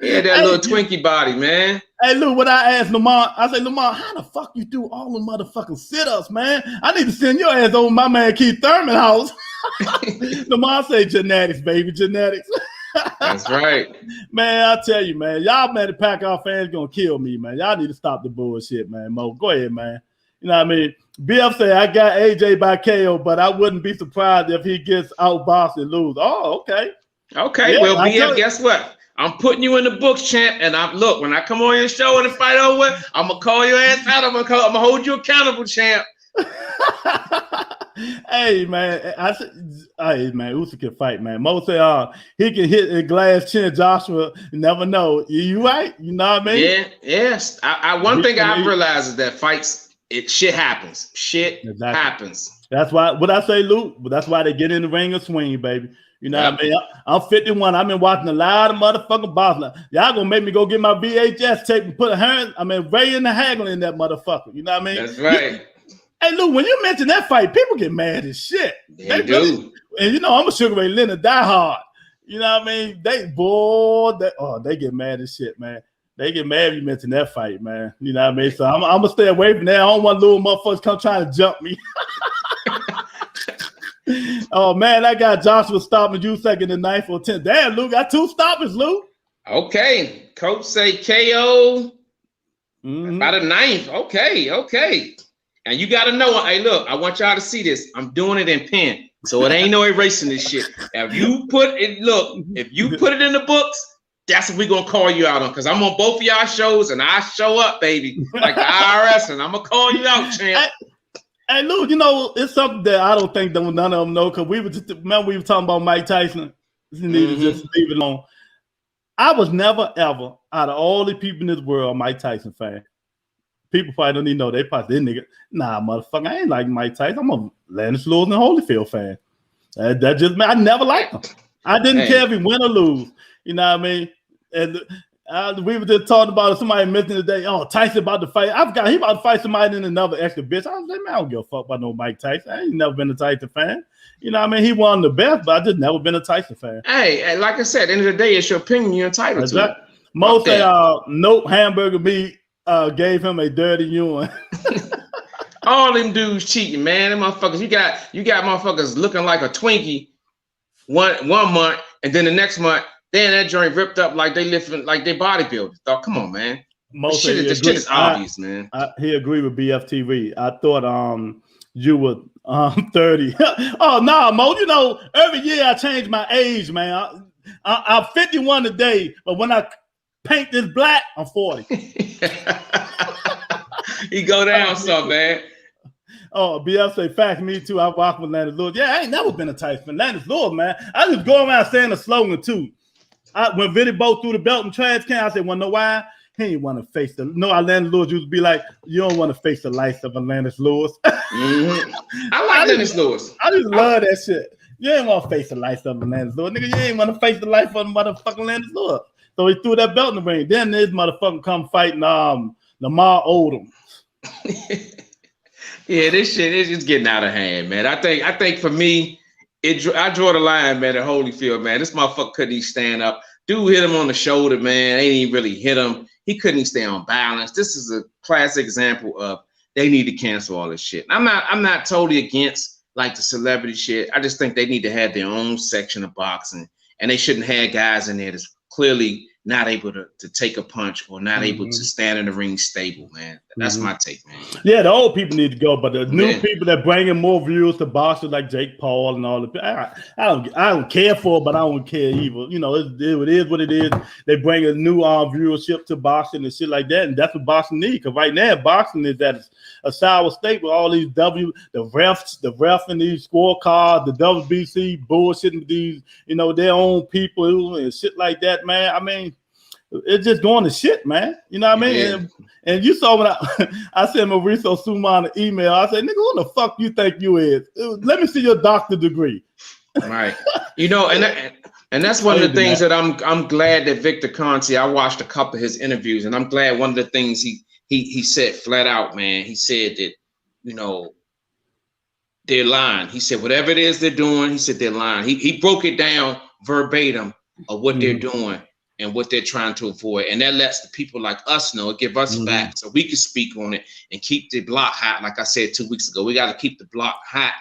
He had that little Twinkie body, man. Hey, Lou, what I asked Lamont, I said, Lamont, how the fuck you do all the motherfucking sit-ups, man? I need to send your ass over my man Keith Thurman house. Lamont say genetics, baby, genetics. That's right. Man, I tell you, man, y'all man, the Packard fans gonna kill me, man. Y'all need to stop the bullshit, man. Mo, go ahead, man. You know what I mean? BF say I got AJ by KO, but I wouldn't be surprised if he gets outboxed and lose. Oh, okay. Okay, yeah, well, BF, guess what? I'm putting you in the books, champ. And look, when I come on your show and the fight over, I'm gonna call your ass out. I'm gonna hold you accountable, champ. Hey man, Usyk can fight, man. Mo say, he can hit a glass chin. Joshua, you never know. You right? You know what I mean? Yeah, yes. One thing I've realized is that fights, shit happens. Happens. That's why. What I say, Luke. But that's why they get in the ring and swing, baby. You know what I mean? I'm 51. I've been watching a lot of motherfucking boxing. Y'all gonna make me go get my VHS tape and put Ray in the Hagel in that motherfucker. You know what I mean? That's right. Hey, Lou, when you mention that fight, people get mad as shit. They do. Really, and you know, I'm a Sugar Ray Leonard diehard. You know what I mean? They get mad as shit, man. They get mad if you mention that fight, man. You know what I mean? So I'm gonna stay away from that. I don't want little motherfuckers come trying to jump me. Oh man, that guy Joshua stopping you second and 9th or 10th. Damn, Lou got 2 stoppers, Lou. Okay, coach say KO about a 9th. Okay. And you got to know, hey, look, I want y'all to see this. I'm doing it in pen, so it ain't no erasing this shit. If you put it in the books, that's what we're gonna call you out on. Because I'm on both of y'all shows, and I show up, baby, like the IRS, and I'm gonna call you out, champ. Hey, Lou, you know, it's something that I don't think that none of them know, because we were talking about Mike Tyson. You need to just leave it alone. I was never, ever, out of all the people in this world, a Mike Tyson fan. People probably don't even know. They probably, this nigga, nah, motherfucker, I ain't like Mike Tyson. I'm a Landis Lewis and Holyfield fan. That just, man, I never liked him. I didn't care if he win or lose. You know what I mean? And we were just talking about somebody mentioned today, Tyson about to fight. I forgot he about to fight somebody in another extra bitch. I was like, man, I don't give a fuck about no Mike Tyson. I ain't never been a Tyson fan. You know what I mean? He won the best, but I just never been a Tyson fan. Hey, like I said, at the end of the day, it's your opinion. You're entitled to it. Most say, nope, hamburger meat gave him a dirty urine. All them dudes cheating, man. Them motherfuckers, you got motherfuckers looking like a Twinkie one month, and then the next month, then that joint ripped up like they lifting, like they bodybuilders. Come on, man. Most Shit, he this shit is obvious, man. He agreed with BFTV. I thought you were 30. Oh no, Mo. You know, every year I change my age, man. I'm 51 today, but when I paint this black, I'm 40. He go down some, man. Oh, BF say facts. Me too. I rock with Landis Lewis. Yeah, I ain't never been a Tyson fan. Landis Lewis, man. I just go around saying the slogan too. When Vinny Bo threw the belt in trash can, I said, "Wanna know why? He ain't want to face the." No, Landis Lewis used to be like, "You don't want to face the likes of a Landis Lewis." Mm-hmm. I like Landis Lewis. I just love that shit. You ain't want to face the likes of a Landis Lewis, nigga. You ain't want to face the life of motherfucking Landis Lewis. So he threw that belt in the ring. Then this motherfucker come fighting Lamar Odom. Yeah, this shit is just getting out of hand, man. I think for me, I draw the line, man, at Holyfield, man. This motherfucker couldn't even stand up. Dude hit him on the shoulder, man. They didn't even really hit him. He couldn't even stay on balance. This is a classic example of they need to cancel all this shit. I'm not totally against like the celebrity shit. I just think they need to have their own section of boxing, and they shouldn't have guys in there that's clearly not able to take a punch or not able to stand in the ring stable, man. That's my take, man. Yeah, the old people need to go, but the new people that bring in more viewers to boxing, like Jake Paul and all the I don't care for it, but I don't care either. You know, it is what it is. They bring a new viewership to boxing and shit like that, and that's what boxing needs. Because right now, boxing is at a sour state with all these the ref and these scorecards, the WBC bullshitting with these, you know, their own people and shit like that, man. I mean, it's just going to shit, man. You know what I mean? Yeah. And you saw when I sent Mauricio Suman an email. I said, nigga, who the fuck you think you is? Let me see your doctor degree. Right. You know, and that's one of the things that I'm glad that Victor Conte, I watched a couple of his interviews, and I'm glad one of the things he said flat out, man. He said that, you know, they're lying. He said, whatever it is they're doing, he said they're lying. He broke it down verbatim of what they're doing and what they're trying to avoid. And that lets the people like us know, give us facts so we can speak on it and keep the block hot. Like I said 2 weeks ago, we got to keep the block hot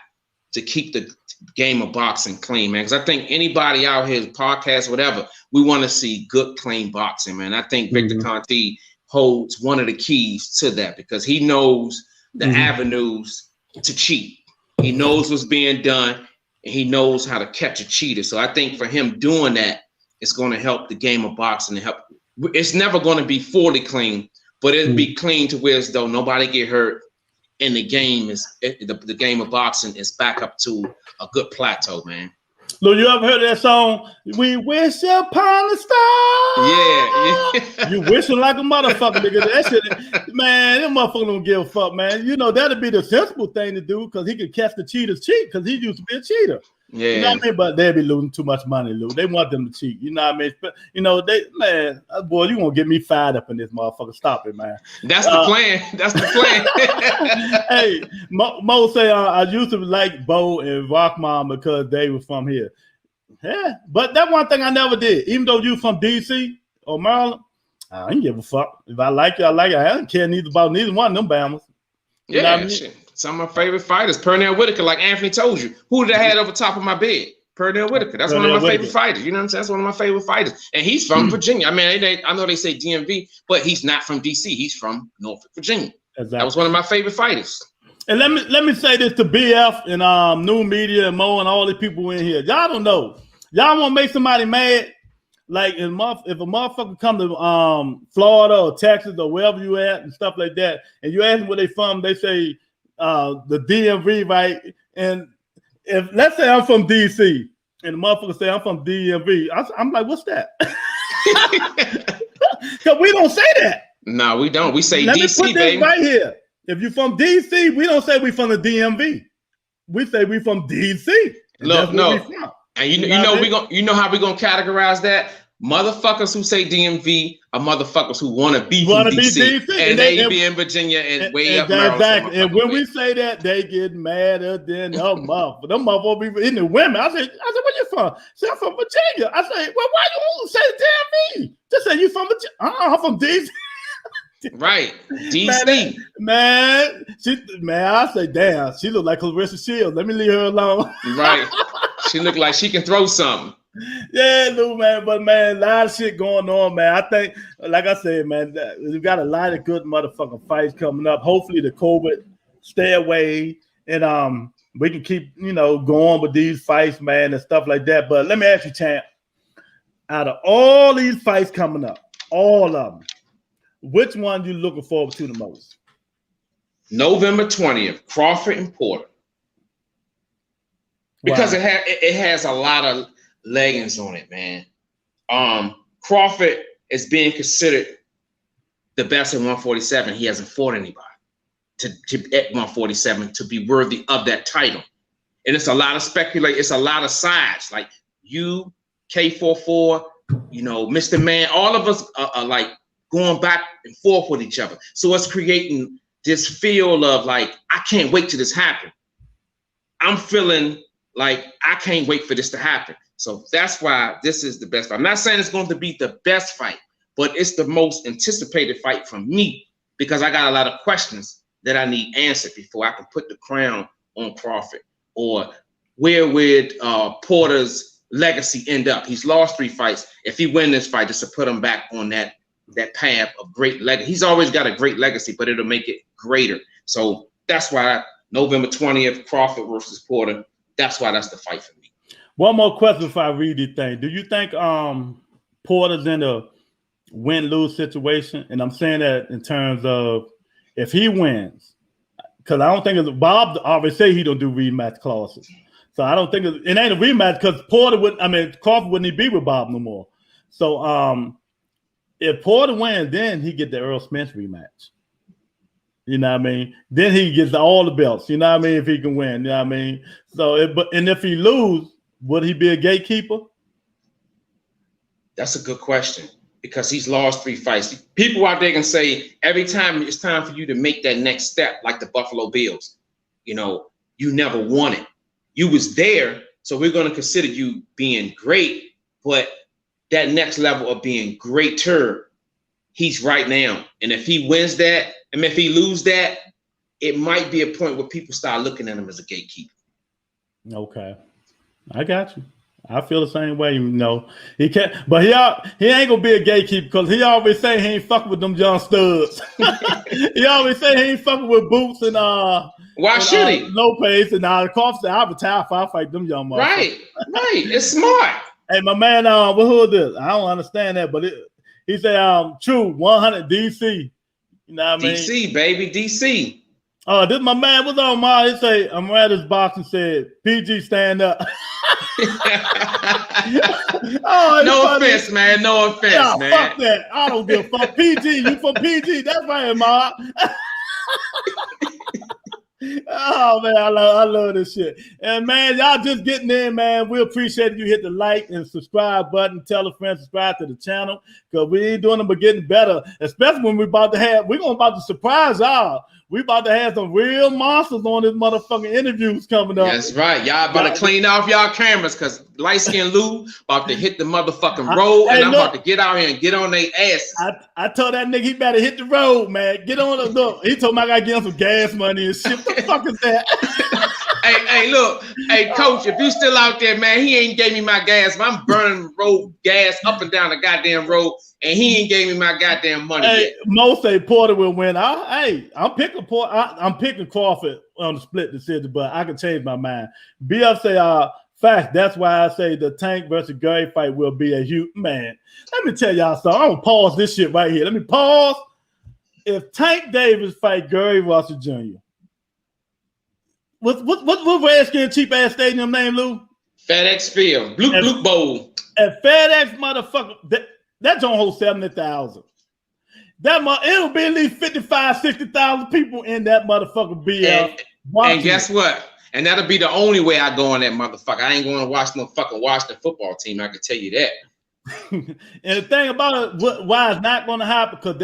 to keep the game of boxing clean, man. Because I think anybody out here, podcast, whatever, we want to see good, clean boxing, man. I think Victor Conte holds one of the keys to that because he knows the avenues to cheat. He knows what's being done, and he knows how to catch a cheater. So I think for him doing that, it's going to help the game of boxing and help. It's never going to be fully clean, but it'll be clean to where as though nobody get hurt, and the game of boxing is back up to a good plateau, man. Look, you ever heard that song? We wish upon a star. Yeah. You wishing like a motherfucker, nigga. That shit, man, that motherfucker don't give a fuck, man. You know, that'd be the sensible thing to do because he could catch the cheaters cheat because he used to be a cheater. Yeah. You know what I mean? But they'd be losing too much money, Lou. They want them to cheat. You know what I mean? You know, boy, you won't get me fired up in this motherfucker. Stop it, man. That's the plan. That's the plan. Hey, Mo say I used to like Bo and Rock Mom because they were from here. Yeah, but that one thing I never did. Even though you from DC or Maryland, I ain't give a fuck. If I like you, I like you. I don't care about neither one of them Bammers. You know what I mean? Shit. Some of my favorite fighters, Pernell Whitaker, like Anthony told you. Who did I have over top of my bed? Pernell Whitaker. That's one of my favorite fighters. You know what I'm saying? That's one of my favorite fighters. And he's from Virginia. I mean, I know they say DMV, but he's not from DC. He's from Norfolk, Virginia. Exactly. That was one of my favorite fighters. And let me say this to BF and New Media and Mo and all the people in here. Y'all don't know. Y'all want to make somebody mad? Like if a motherfucker come to Florida or Texas or wherever you at and stuff like that, and you ask them where they from, they say the DMV, right? And if let's say I'm from DC and the motherfucker say I'm from DMV, I'm like, what's that? Because we don't say that. No, we don't. We say Let DC, me put this baby. right here. If you're from DC, we don't say we from the DMV. We say we from DC. Look, no. And you know how we gonna categorize that? Motherfuckers who say DMV are motherfuckers who want to be from DC, and they be in Virginia and way up Maryland. Exactly. And when we say that, they get madder than them motherfuckers. Them motherfuckers be in the women. I said, where you from? Say I'm from Virginia. I say, well, why you say DMV? Just say you from Virginia. I'm from DC. Right, DC. Man, I say, damn, she look like Clarissa Shields. Let me leave her alone. Right, she look like she can throw something. Yeah, Lou, man, but man, a lot of shit going on, man. I think, like I said, man, we got a lot of good motherfucking fights coming up. Hopefully, the COVID stay away, and we can keep going with these fights, man, and stuff like that. But let me ask you, champ, out of all these fights coming up, all of them, which one you looking forward to the most? November 20th, Crawford and Porter, because it has a lot of leggings on it, man. Crawford is being considered the best at 147. He hasn't fought anybody to at 147 to be worthy of that title. And it's a lot of speculation. It's a lot of sides. Like you, K44, Mr. Man, all of us are like going back and forth with each other. So it's creating this feel of like, I can't wait till this happens. I'm feeling like I can't wait for this to happen. So that's why this is the best fight. I'm not saying it's going to be the best fight, but it's the most anticipated fight from me because I got a lot of questions that I need answered before I can put the crown on Crawford. Or where would Porter's legacy end up? He's lost 3 fights. If he wins this fight, just to put him back on that path of great legacy. He's always got a great legacy, but it'll make it greater. So that's why November 20th, Crawford versus Porter, that's why that's the fight for me. One more question before I read this thing. Do you think Porter's in a win-lose situation? And I'm saying that in terms of if he wins, because I don't think it's Bob always say he don't do rematch clauses. So I don't think it ain't a rematch because Crawford wouldn't even be with Bob no more. So if Porter wins, then he get the Earl Spence rematch. You know what I mean? Then he gets all the belts. You know what I mean? If he can win, you know what I mean? So, and if he lose, would he be a gatekeeper? That's a good question because he's lost 3 fights. People out there can say every time it's time for you to make that next step, like the Buffalo Bills, you never won it. You was there, so we're going to consider you being great, but that next level of being greater, he's right now. And if he wins that, if he lose that, it might be a point where people start looking at him as a gatekeeper. Okay. I got you. I feel the same way, He can't, but he ain't gonna be a gatekeeper because he always say he ain't fucking with them John Studs. He always say he ain't fucking with Boots and why should he? Lopez and Crawford said I'll retire if I fight them young motherfuckers. Right. It's smart. Hey, my man, who is this? I don't understand that, but he said true 100 DC. You know what I mean? DC, baby, DC. This my man. What's on, Ma? He say I'm at his box and said PG stand up. No offense, man. No offense, man. Fuck that. I don't give a fuck. PG, you from PG? That's right, Ma. Oh man, I love this shit. And man, y'all just getting in, man. We appreciate you hit the like and subscribe button. Tell a friend, subscribe to the channel because we ain't doing them but getting better. Especially when we're about to surprise y'all. We about to have some real monsters on this motherfucking interviews coming up. That's right. Y'all about to clean off y'all cameras because light skin Lou about to hit the motherfucking road and I'm about to get out here and get on their asses. I told that nigga he better hit the road, man. Get on the look. He told me I gotta get him some gas money and shit. What the fuck is that? Hey, look. Hey, coach, if you still out there, man, he ain't gave me my gas. I'm burning road gas up and down the goddamn road, and he ain't gave me my goddamn money yet. Mo say Porter will win. I'm picking Porter. I'm picking Crawford on the split decision, but I can change my mind. BF say, fact. That's why I say the Tank versus Gary fight will be a huge man. Let me tell y'all something. I'm gonna pause this shit right here. Let me pause. If Tank Davis fight Gary Russell Jr., what Redskin cheap ass stadium name, Lou? FedEx Field, Blue Bowl. At FedEx, motherfucker, that don't hold 70,000. It'll be at least 55, 60,000 people in that motherfucker BL. And guess what? And that'll be the only way I go on that motherfucker. I ain't going to watch no fucking Washington football team. I can tell you that. And the thing about it, why it's not going to happen, because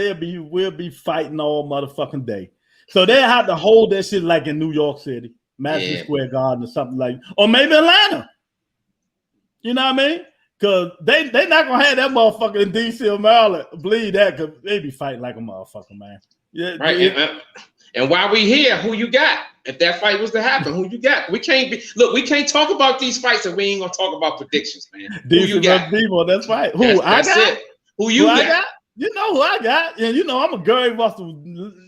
we'll be fighting all motherfucking day. So they'll have to hold that shit like in New York City, Madison Square Garden or something like, or maybe Atlanta. You know what I mean? Because they not going to have that motherfucker in D.C. or Maryland. Believe that, because they be fighting like a motherfucker, man. Yeah, right. And while we here, who you got? If that fight was to happen, who you got? We can't talk about these fights and we ain't gonna talk about predictions, man. Who you got? People, that's right. Who That's I got? it. Who you got? You know who I got, and you know I'm a Gary Russell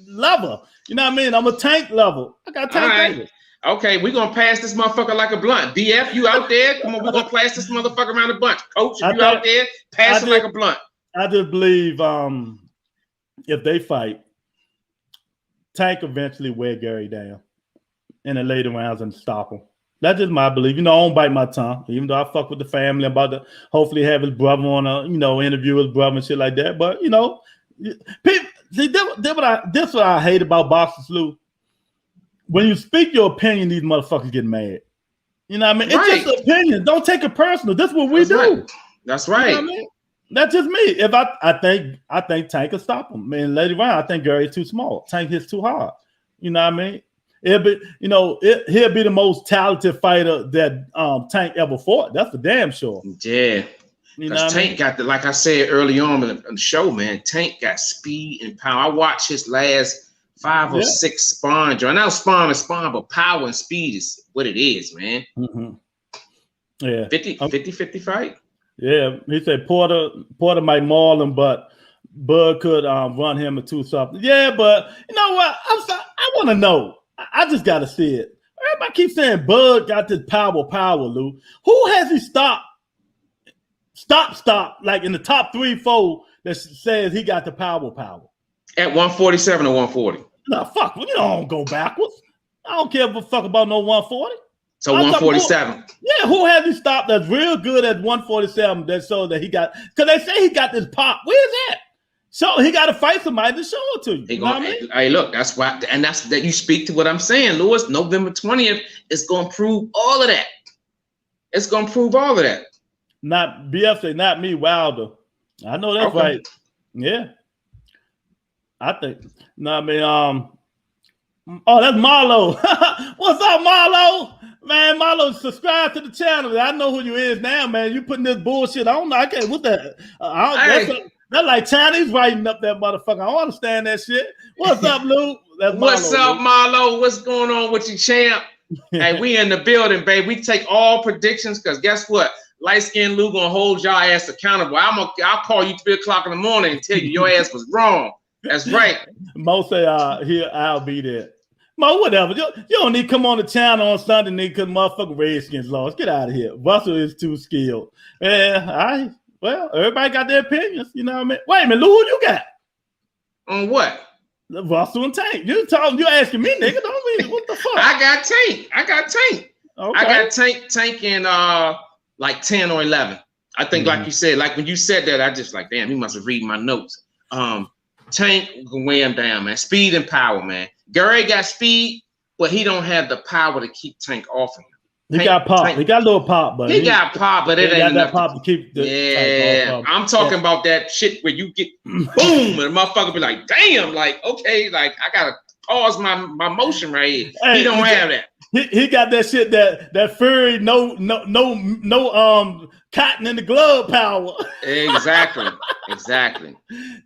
lover. You know what I mean? I'm a Tank lover. I got Tank Davis. Okay, we're gonna pass this motherfucker like a blunt. BF, you out there? Come on, we're gonna pass this motherfucker around a bunch. Coach, if you out there, pass it like a blunt. I just believe if they fight, Tank eventually wear Gary down in the later rounds and stop him. That's just my belief. You know, I don't bite my tongue, even though I fuck with the family. I'm about to hopefully have his brother on a, interview his brother and shit like that. But, people, see, this what I hate about boxing, Lou. When you speak your opinion, these motherfuckers get mad. You know what I mean? Right. It's just an opinion. Don't take it personal. This is what we do. Right. That's right. You know what I mean? That's just me. If I think Tank will stop him. Man, later on, I think Gary's too small. Tank hits too hard. You know what I mean? He'll be the most talented fighter that Tank ever fought. That's for damn sure. Yeah. Because Tank got like I said early on in the show, man, Tank got speed and power. I watched his last 5 or 6 sparring. I know sparring is sparring, but power and speed is what it is, man. Mm-hmm. Yeah. 50 fight. Yeah. He said Porter might maul him, but Bud could run him or 2 something. Yeah, but you know what? I want to know. I just got to see it. Everybody keeps saying Bud got this power, Lou. Who has he stopped, like in the top 3, 4 that says he got the power? At 147 or 140? No, fuck. You don't go backwards. I don't care a fuck about no 140. So 147. Yeah, who has he stopped that's real good at 147 that shows that he got, because they say he got this pop. Where's that? So he got to fight somebody to show it to you. Hey, look, that's why, and that's that you speak to what I'm saying, Lewis. November 20th is going to prove all of that. It's going to prove all of that. Not BF say, not me, Wilder. I know that's right. Yeah. I think. No, I mean, oh, that's Marlo. What's up, Marlo? Man, Marlo, subscribe to the channel. I know who you is now, man. You putting this bullshit. I don't know. I can't. What's that? That's like Chinese writing up that motherfucker. I don't understand that shit. What's up, Lou? What's up, Marlo? What's going on with you, champ? Hey, we in the building, babe. We take all predictions because guess what? Light skinned Lou gonna hold y'all ass accountable. I'll call you 3 o'clock in the morning and tell you your ass was wrong. That's right. Mo say, I'll be there. Mo, whatever. You don't need to come on the channel on Sunday, nigga, because motherfucking Redskins lost. Get out of here. Russell is too skilled. Yeah, well, everybody got their opinions. You know what I mean? Wait a minute, Lou, who you got? On what? Russell and Tank. You asking me, nigga. Don't mean what the fuck? I got Tank. Okay. I got Tank in like 10 or 11. I think, like you said, like when you said that, I just like, damn, he must have read my notes. Tank can weigh him down, man. Speed and power, man. Gary got speed, but he don't have the power to keep Tank off him. He got pop. Tank, he got a little pop, but he got pop, but it ain't enough pop to keep the Tank off. I'm talking about that shit where you get boom, and the motherfucker be like, damn, like, okay, like I gotta pause my motion right here. Hey, he don't have that. He got that shit that furry no cotton in the glove power. Exactly.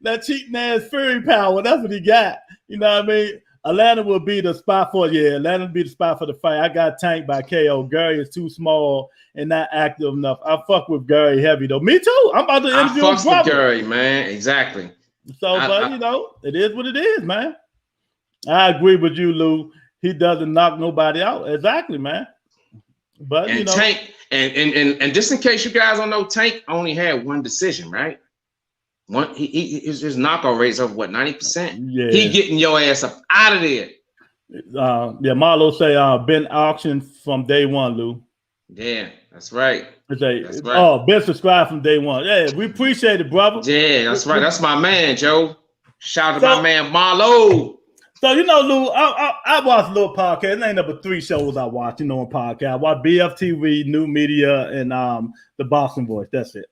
That cheating ass furry power. That's what he got. You know what I mean? Atlanta will be the spot for Atlanta will be the spot for the fight. I got tanked by KO. Gary is too small and not active enough. I fuck with Gary heavy though. Me too. I'm about to interview his brother. Gary, man. Exactly. So, it is what it is, man. I agree with you, Lou. He doesn't knock nobody out. Exactly, man. But Tank, and just in case you guys don't know, Tank only had 1 decision, right? His knockout rate is over 90%. Yeah, he getting your ass up out of there. Marlo say been auctioned from day 1, Lou. Yeah, that's right. That's right. Oh, been subscribed from day 1. Yeah, we appreciate it, brother. Yeah, that's right. That's my man, Joe. Shout out to my man Marlo. So, Lou, I watch a little podcast. It ain't number 3 shows I watch, on podcast. I watch BFTV, New Media, and the Boxing Voice. That's it.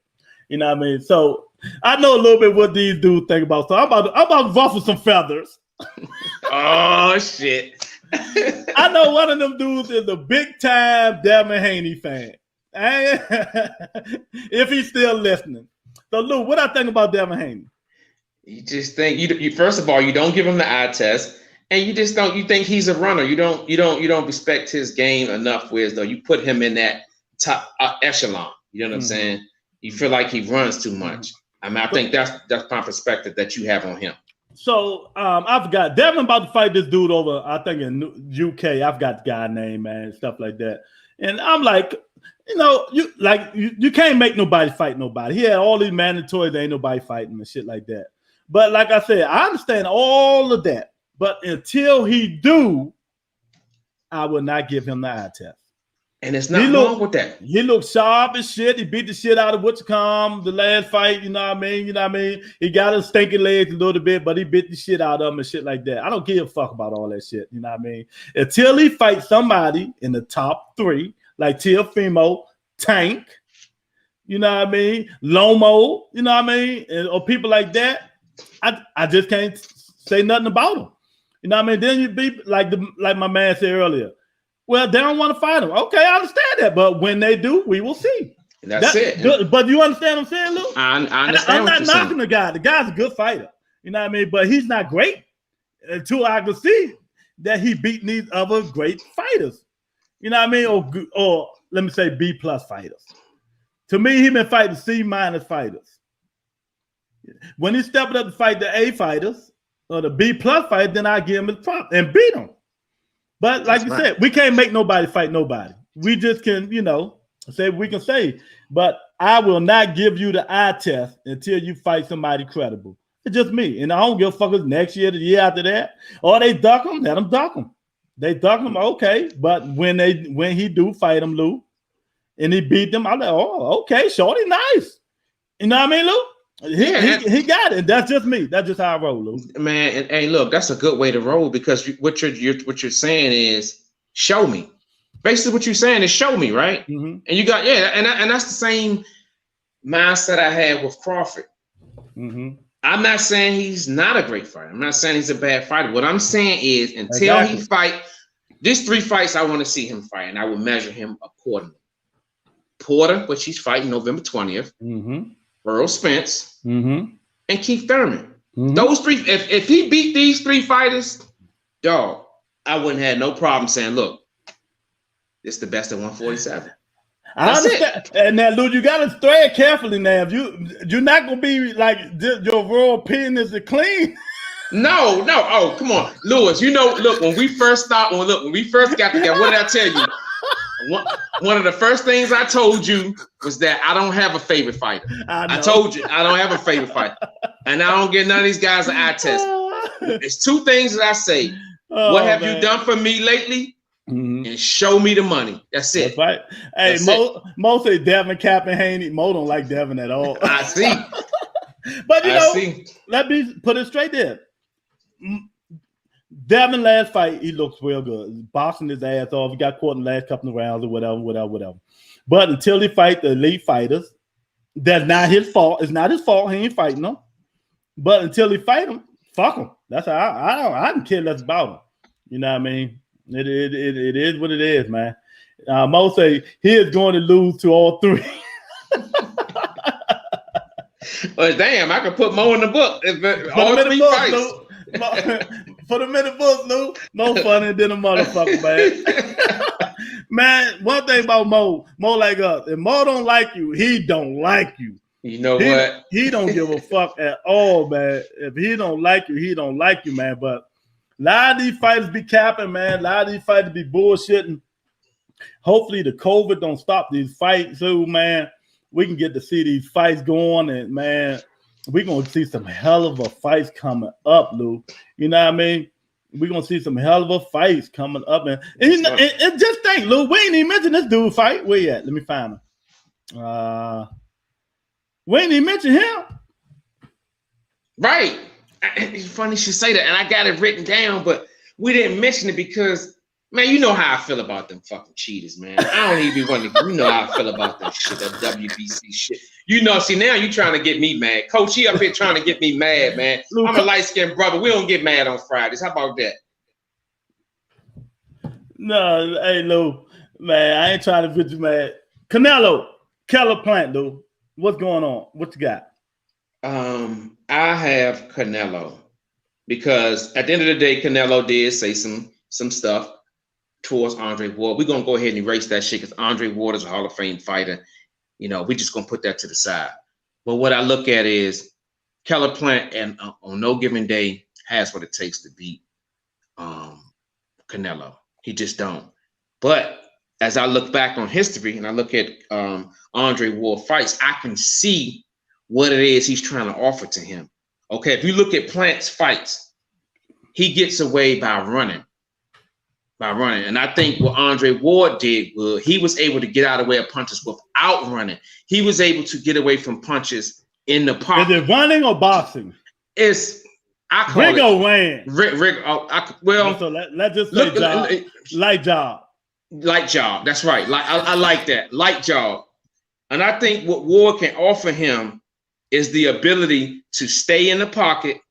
You know what I mean? So I know a little bit what these dudes think about. So I'm about to ruffle some feathers. Oh shit. I know one of them dudes is a big time Devin Haney fan. If he's still listening. So Lou, what I think about Devin Haney? You just think you first of all, you don't give him the eye test, And you just don't. You think he's a runner. You don't respect his game enough. Whereas though you put him in that top echelon. You know what I'm saying? You feel like he runs too much. I mean, I think that's my perspective that you have on him. So I forgot. Devin about to fight this dude over, I think in UK. I forgot the guy name, man, stuff like that. And I'm like, you can't make nobody fight nobody. He had all these mandatories, ain't nobody fighting and shit like that. But like I said, I understand all of that. But until he do, I will not give him the eye test. And it's not wrong with that. He looked sharp as shit. He beat the shit out of the last fight. You know what I mean? He got his stinky legs a little bit, but he beat the shit out of him and shit like that. I don't give a fuck about all that shit. You know what I mean? Until he fights somebody in the top 3, like Teofimo, Tank, you know what I mean? Lomo, you know what I mean? Or people like that, I just can't say nothing about him. You know what I mean? Then you be like my man said earlier. Well, they don't want to fight him. Okay, I understand that. But when they do, we will see. That's it. Good. But you understand what I'm saying, Lou? I understand. I'm not knocking the guy. The guy's a good fighter. You know what I mean? But he's not great until I can see that he beat these other great fighters. You know what I mean? Or let me say B+ fighters. To me, he been fighting C- fighters. When he stepped up to fight the A fighters or the B+ fighters, then I give him his prop and beat him. But like you said, we can't make nobody fight nobody. We just can, say we can say. But I will not give you the eye test until you fight somebody credible. It's just me. And I don't give a fuck if next year, the year after that. Or they duck him, let them duck him. They duck him, okay. But when he do fight him, Lou, and he beat them, I'm like, oh, okay, shorty, nice. You know what I mean, Lou? He got it. That's just me. That's just how I roll, Lou. Man, and hey, look, that's a good way to roll because what you're saying is show me. Basically, what you're saying is show me, right? Mm-hmm. And you got and that's the same mindset I had with Crawford. Mm-hmm. I'm not saying he's not a great fighter. I'm not saying he's a bad fighter. What I'm saying is until he fight, these 3 fights I want to see him fight, and I will measure him accordingly. Porter, which he's fighting November 20th. Mm-hmm. Earl Spence, mm-hmm. and Keith Thurman. Mm-hmm. Those 3, if he beat these 3 fighters, dog, I wouldn't have no problem saying, look, it's the best at 147. I understand. And now, Lou, you got to thread carefully now. You're not going to be like your raw opinion is clean. No. Oh, come on. Lewis, look, when we first got together, what did I tell you? One of the first things I told you was that I don't have a favorite fighter. I told you I don't have a favorite fighter. And I don't get none of these guys an eye test. There's 2 things that I say. What have you done for me lately? Mm-hmm. And show me the money. That's it. That's right. Hey, Mo say Devin, Cap, and Haney. Mo don't like Devin at all. I see. But let me put it straight there. Devin last fight, he looks real good. Boxing his ass off. He got caught in the last couple of rounds or whatever. But until he fight the elite fighters, that's not his fault. It's not his fault. He ain't fighting them. But until he fight them, fuck him. That's how I don't care less about him. You know what I mean? It is what it is, man. Mo say he is going to lose to all 3. Well, damn, I could put Mo in the book. All 3 fights. Put him in the book, Lou. Mo funny than a motherfucker, man. Man, one thing about Mo like us. If Mo don't like you, he don't like you. You know what? He don't give a fuck at all, man. If he don't like you, he don't like you, man. But a lot of these fighters be capping, man. A lot of these fighters be bullshitting. Hopefully the COVID don't stop these fights, so man, we can get to see these fights going, and man, we're gonna see some hell of a fights coming up, Lou. You know what I mean? We're gonna see some hell of a fights coming up, and just think, Lou, we ain't even mentioned this dude fight. Where you at? Let me find him. We ain't even mentioned him. Right. It's funny you should say that, and I got it written down, but we didn't mention it because, man, you know how I feel about them fucking cheaters, man. I don't even want to. You know how I feel about that shit, that WBC shit. See, now you trying to get me mad. Coach, he up here trying to get me mad, man. Luke, I'm a light-skinned brother. We don't get mad on Fridays. How about that? No, hey, Lou, man, I ain't trying to get you mad. Keller Plant, Lou. What's going on? What you got? I have Canelo because at the end of the day, Canelo did say some stuff towards Andre Ward. We're gonna go ahead and erase that shit because Andre Ward is a Hall of Fame fighter. You know, we're just gonna put that to the side. But what I look at is Caleb Plant, and on no given day, has what it takes to beat Canelo. He just don't. But as I look back on history and I look at Andre Ward fights, I can see what it is he's trying to offer to him. Okay, if you look at Plant's fights, he gets away by running. And I think what Andre Ward did was he was able to get out of the way of punches without running. He was able to get away from punches in the pocket. Is it running or boxing? I call Rigo ran. So let's just say light job. Light job. That's right. I like that. Light job. And I think what Ward can offer him is the ability to stay in the pocket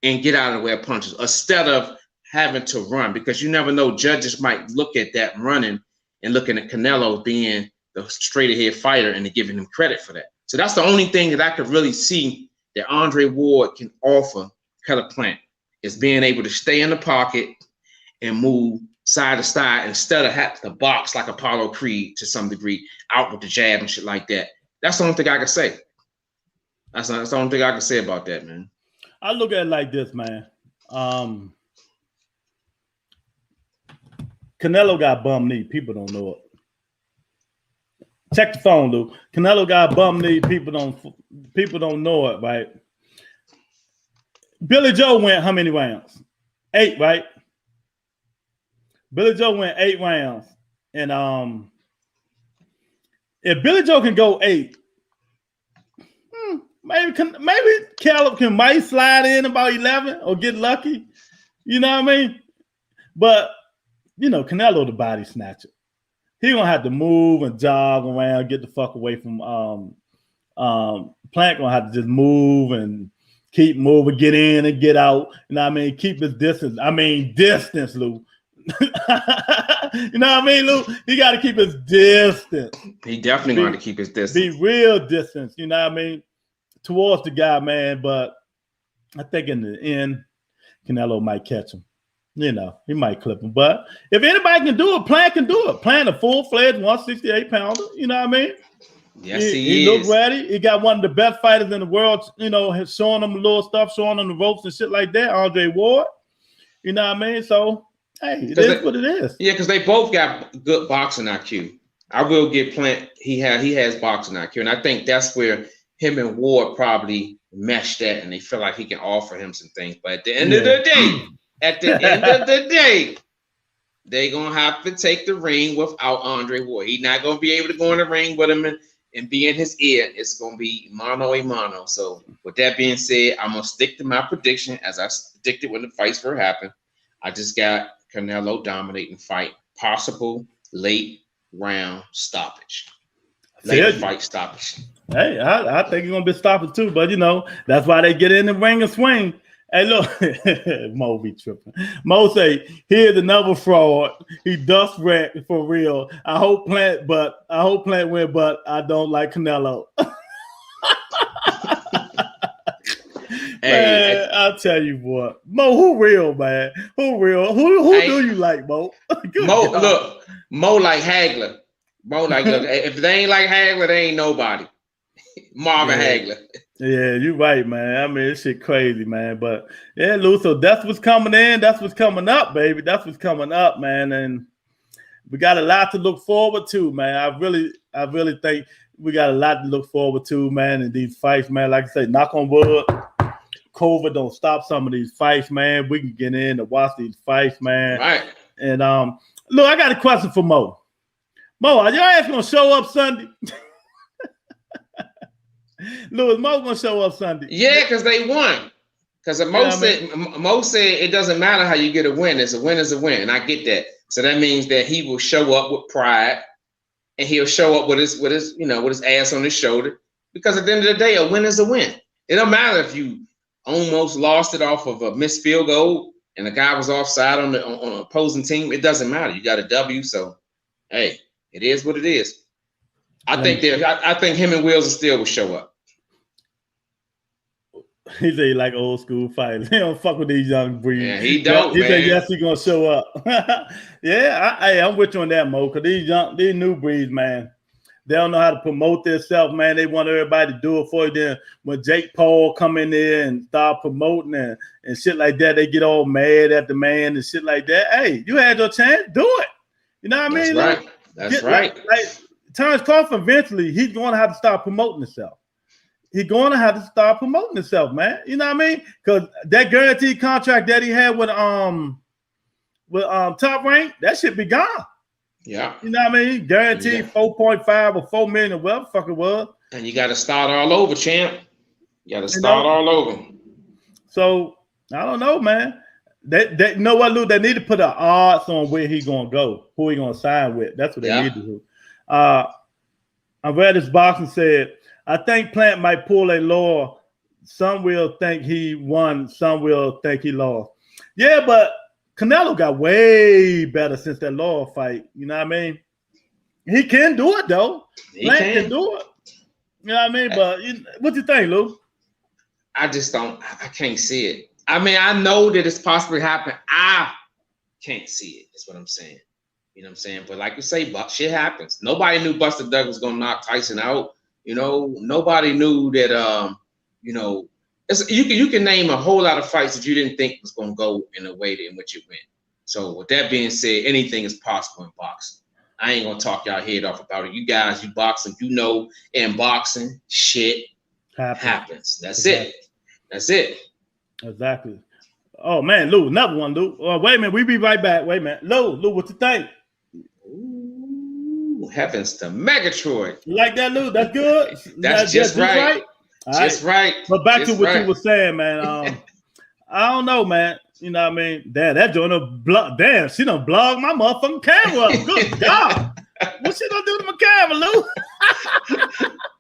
and get out of the way of punches instead of having to run, because you never know. Judges might look at that running and looking at Canelo being the straight ahead fighter and giving him credit for that. So that's the only thing that I could really see that Andre Ward can offer Caleb Plant is being able to stay in the pocket and move side to side instead of having to box like Apollo Creed to some degree out with the jab and shit like that. That's the only thing I can say. That's the only thing I can say about that, man. I look at it like this, man. Canelo got bum knee. People don't know it. Check the phone, Lou. Canelo got bum knee. People don't know it, right? Billy Joe went how many rounds? 8, right? Billy Joe went 8 rounds. And if Billy Joe can go 8, maybe Caleb might slide in about 11 or get lucky. You know what I mean? But you know, Canelo the body snatcher. He gonna have to move and jog around, get the fuck away from Plant gonna have to just move and keep moving, get in and get out. You know what I mean? Keep his distance. Distance, Lou. You know what I mean, Lou? He got to keep his distance. He definitely got to keep his distance. Be real distance, you know what I mean? Towards the guy, man. But I think in the end, Canelo might catch him. You know, he might clip him. But if anybody can do it, Plant can do it. Plant a full-fledged 168-pounder. You know what I mean? Yes, he looked ready. He got one of the best fighters in the world, you know, showing him a little stuff, showing him the ropes and shit like that, Andre Ward. You know what I mean? So, hey, it is what it is. Yeah, because they both got good boxing IQ. I will give Plant, he has boxing IQ. And I think that's where him and Ward probably meshed that and they feel like he can offer him some things. But at the end of the day, they're going to have to take the ring without Andre Ward. He's not going to be able to go in the ring with him and be in his ear. It's going to be mano a mano. So with that being said, I'm going to stick to my prediction as I predicted when the fights first happened. I just got Canelo dominating fight. Possible late round stoppage. Late fight stoppage. Hey, I think he's going to be stopping too. But, you know, that's why they get in the ring and swing. Hey, look, Mo be tripping. Mo say, here's another fraud. He dust wreck for real. I hope Plant win, but I don't like Canelo. Man, I'll tell you what. Mo, who real, man? Who real? Who do you like, Mo? Mo like Hagler. Mo like, look, if they ain't like Hagler, they ain't nobody. Marvin Hagler. Yeah, you're right, man. I mean, this shit crazy, man. But yeah, Lou, so that's what's coming in. That's what's coming up, baby. That's what's coming up, man. And we got a lot to look forward to, man. I really think we got a lot to look forward to, man. And these fights, man, like I said, knock on wood, COVID don't stop some of these fights, man. We can get in to watch these fights, man. Right. And look, I got a question for Mo. Mo, are your ass gonna show up Sunday? Louis, Mo gonna show up Sunday. Yeah, because they won. Because Mo said it doesn't matter how you get a win. It's a win is a win. And I get that. So that means that he will show up with pride and he'll show up with his ass on his shoulder. Because at the end of the day, a win is a win. It don't matter if you almost lost it off of a missed field goal and the guy was offside on the opposing team. It doesn't matter. You got a W. So hey, it is what it is. I think him and Wills still will show up. He said he like old school fighters. He don't fuck with these young breeds. Yeah, he don't, He man. said yes, he gonna show up. Yeah, I'm with you on that, Mo. Cause these new breeds, man, they don't know how to promote themselves, man. They want everybody to do it for you. Then when Jake Paul come in there and start promoting and shit like that, they get all mad at the man and shit like that. Hey, you had your chance, do it. You know what I mean? That's right. That's right. Like Terrence Crawford, eventually, he's going to have to start promoting himself. He's going to have to start promoting himself, man. You know what I mean? Because that guaranteed contract that he had with Top Rank, that should be gone. Yeah. You know what I mean? Guaranteed 4.5 or 4 million or whatever the fuck it was. And you got to start all over, champ. You got to start all over. So I don't know, man. They you know what, Lou? They need to put an odds on where he's gonna go, who he gonna sign with. That's what they need to do. I read his box and said, I think Plant might pull a law. Some will think he won, some will think he lost. Yeah, but Canelo got way better since that law fight. You know what I mean? He can do it though. Plant can do it. You know what I mean? But what do you think, Lou? I just don't. I can't see it. I mean, I know that it's possibly happening. I can't see it. That's what I'm saying. You know what I'm saying? But like you say, shit happens. Nobody knew Buster Douglas was gonna knock Tyson out. You know, nobody knew that. You know, you can name a whole lot of fights that you didn't think was gonna go in the way in which it went. So with that being said, anything is possible in boxing. I ain't gonna talk y'all head off about it. You guys, you boxing, you know, in boxing, shit happens. That's it. That's it. Exactly. Oh man, Lou, another one, Lou. Wait a minute, we be right back. Wait a minute, Lou, what you think? Ooh, heavens to Megatroid. You like that, Lou? That's good. That's just right. Just right. But back to what you were saying, man. I don't know, man. You know what I mean? Damn, that joint damn, she done blogged my motherfucking camera up. Good God. What she gonna do to my camera, Lou?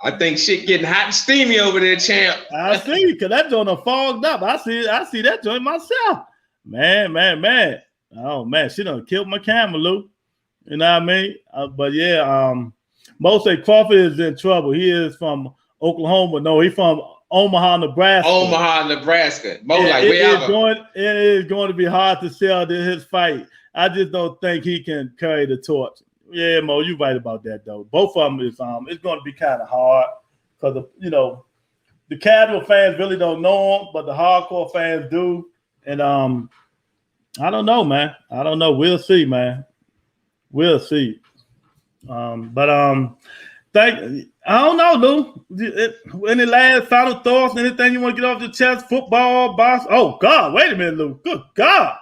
I think shit getting hot and steamy over there, champ. I see, because that joint done fogged up. I see that joint myself. Man. Oh, man, she done killed my camera, Lou. You know what I mean? But yeah, Mo say Crawford is in trouble. He is from Oklahoma. No, he's from Omaha, Nebraska. Mo it is going to be hard to sell his fight. I just don't think he can carry the torch. Yeah, Mo, you're right about that though. Both of them is it's going to be kind of hard because the casual fans really don't know him, but the hardcore fans do. And I don't know, man. I don't know. We'll see, man. We'll see. I don't know, Lou. Any last final thoughts? Anything you want to get off your chest? Football, box? Oh God, wait a minute, Lou. Good God.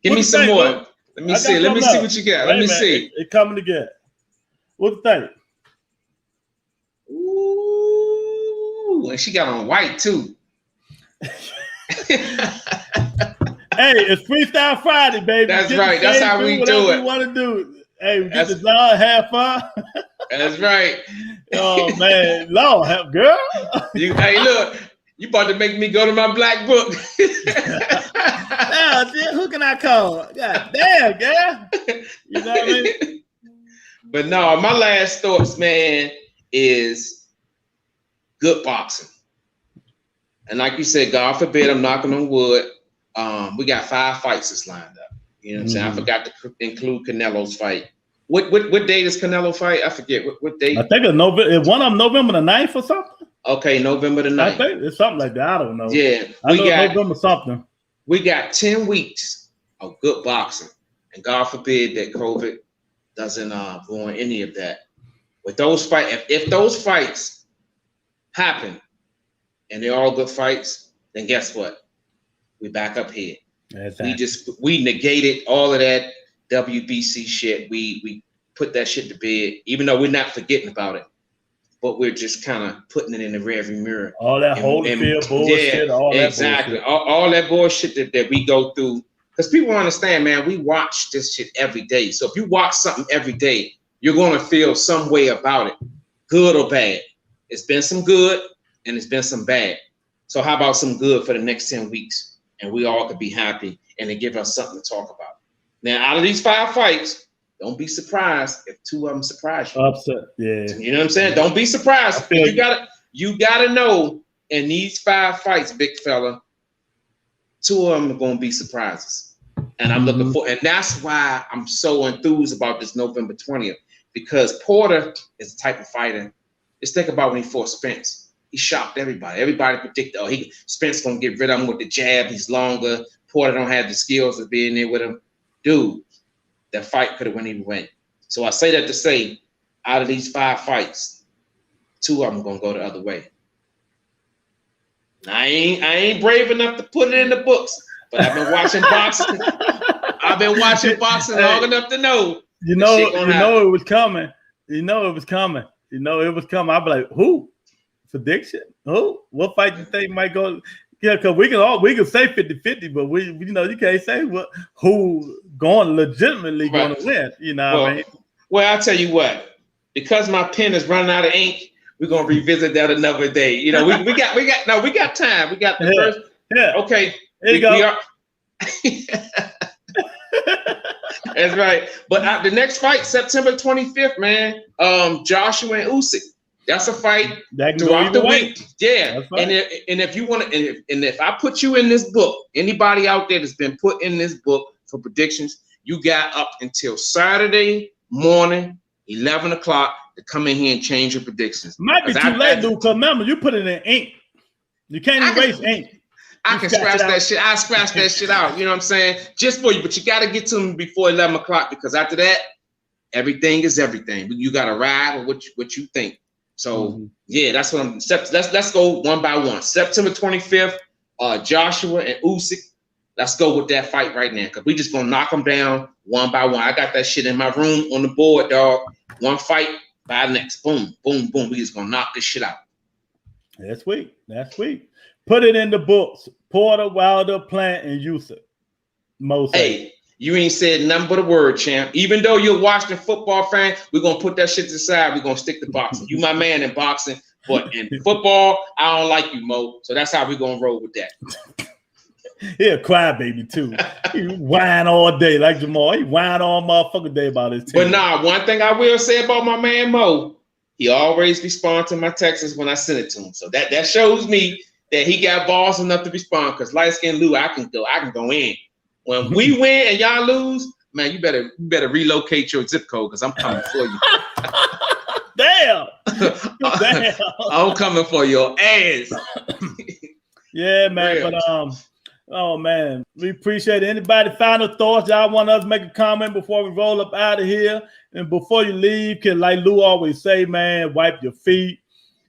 Give me some more. Lou? Let me see. Let me see what you got. Let me see. It's coming together. What you think? Ooh, and she got on white too. Hey, it's Freestyle Friday, baby. That's right. That's how we do it. We want to do. Hey, we get the Lord have fun. That's right. Oh man, Lord, girl. Hey, look, you about to make me go to my black book. Who can I call? God damn, girl. You know what I mean? But no, my last thoughts, man, is good boxing. And like you said, God forbid, I'm knocking on wood. We got 5 fights that's lined up. You know what I'm saying? I forgot to include Canelo's fight. What date is Canelo fight? I forget. What date? I think it's November. One of them November the 9th or something. Okay, November the 9th. I think it's something like that. I don't know. Yeah, I know November something. We got 10 weeks of good boxing, and God forbid that COVID doesn't ruin any of that. With those fights, if those fights happen, and they're all good fights, then guess what? We back up here. Exactly. We negated all of that WBC shit. We put that shit to bed, even though we're not forgetting about it, but we're just kind of putting it in the rearview mirror. All that Holyfield bullshit. Yeah, all exactly. That bullshit. All that bullshit that we go through. Because people understand, man, we watch this shit every day. So if you watch something every day, you're going to feel some way about it, good or bad. It's been some good and it's been some bad. So how about some good for the next 10 weeks? And we all could be happy and it give us something to talk about. Now, out of these 5 fights, don't be surprised if 2 of them surprise you. Upset, yeah. You know what I'm saying? Don't be surprised. You gotta know in these 5 fights, big fella, 2 of them are going to be surprises. And I'm looking for, and that's why I'm so enthused about this November 20th, because Porter is the type of fighter. Just think about when he fought Spence. He shocked everybody. Everybody predicted, Spence going to get rid of him with the jab. He's longer. Porter don't have the skills of being there with him. Dude, that fight could have went either way. So I say that to say, out of these 5 fights, 2 of them going to go the other way. I ain't brave enough to put it in the books, but I've been watching boxing. I've been watching boxing long enough to know. You know it was coming. You know it was coming. I'd be like, who? Prediction? Who? What fight do you think might go? Yeah, because we can say 50-50, but you can't say who legitimately going to win. You know what I mean? Well, I'll tell you what. Because my pen is running out of ink, we're gonna revisit that another day. You know, we got time. We got the first. Yeah. Okay. There you go. That's right. But the next fight, September 25th, man. Joshua and Usyk. That's a fight throughout the week. Yeah. Right. And if you want to, and if I put you in this book, anybody out there that's been put in this book for predictions, you got up until Saturday morning, 11 o'clock, to come in here and change your predictions. Might be too late, dude, because remember, you put it in ink. You can't erase ink. I can scratch that shit. I scratch that shit out. You know what I'm saying? Just for you, but you got to get to them before 11 o'clock, because after that, everything is everything. You got to ride with what you think. So yeah, that's what I'm. Let's go one by one. September 25th, Joshua and Usyk. Let's go with that fight right now, because we just gonna knock them down one by one. I got that shit in my room on the board, dog. One fight by the next. Boom, boom, boom. We just gonna knock this shit out. That's sweet. Put it in the books. Porter, Wilder, Plant, and Usyk. Hey, you ain't said nothing but a word, champ. Even though you're a Washington football fan, we're gonna put that shit to the side. We're gonna stick to boxing. You my man in boxing, but in football, I don't like you, Mo. So that's how we're gonna roll with that. He a crybaby too. He whine all day like Jamal. He whine all motherfucking day about his team. But nah, one thing I will say about my man Mo, he always responds to my texts when I send it to him. So that shows me that he got balls enough to respond. Because light skin Lou, I can go in. When we win and y'all lose, man, you better relocate your zip code, because I'm coming for you. Damn. I'm coming for your ass. Yeah, man. Real. But oh man, we appreciate it. Anybody final thoughts? Y'all want us to make a comment before we roll up out of here? And before you leave, can, like Lou always say, man, wipe your feet.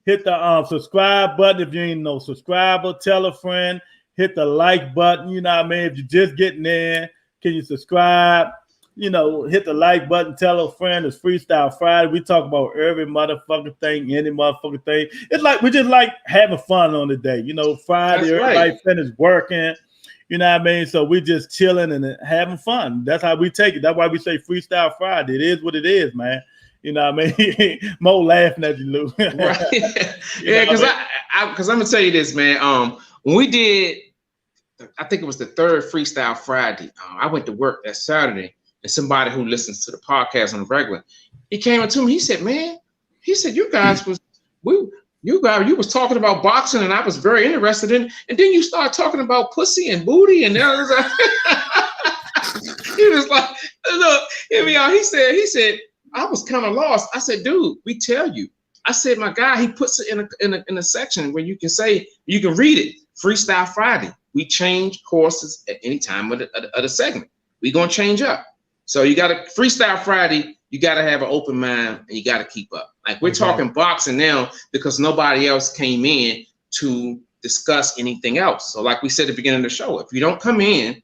Hit the subscribe button if you ain't no subscriber. Tell a friend. Hit the like button. You know what I mean? If you're just getting in, can you subscribe? You know, hit the like button. Tell a friend. It's Freestyle Friday. We talk about every motherfucking thing, any motherfucking thing. It's like we just like having fun on the day. You know, Friday, that's everybody finished working. You know what I mean? So we just chilling and having fun. That's how we take it. That's why we say Freestyle Friday. It is what it is, man. You know what I mean? Mo laughing at you, Lou. Right. Yeah, because I'm gonna tell you this, man. When we did, I think it was the 3rd Freestyle Friday. I went to work that Saturday, and somebody who listens to the podcast on the regular, he came up to me. He said, "Man, you guys was talking about boxing, and I was very interested in. And then you start talking about pussy and booty, and I was like, he was like, look, hear me out. He said, I was kind of lost. I said, dude, we tell you. I said, my guy, he puts it in a section where you can read it. Freestyle Friday. We change courses at any time of the segment. We're gonna change up. So you got a Freestyle Friday. You got to have an open mind, and you got to keep up. Like we're talking boxing now because nobody else came in to discuss anything else. So like we said at the beginning of the show, if you don't come in,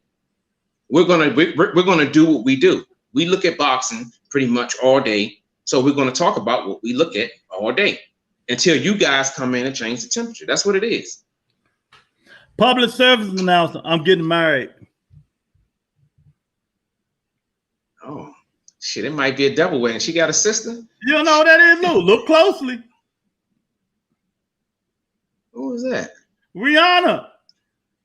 we're gonna do what we do. We look at boxing pretty much all day. So we're gonna talk about what we look at all day until you guys come in and change the temperature. That's what it is. Public service announcement. I'm getting married. Oh. Shit, it might be a double wedding. She got a sister? You don't know what that is, Lou. Look closely. Who was that? Rihanna.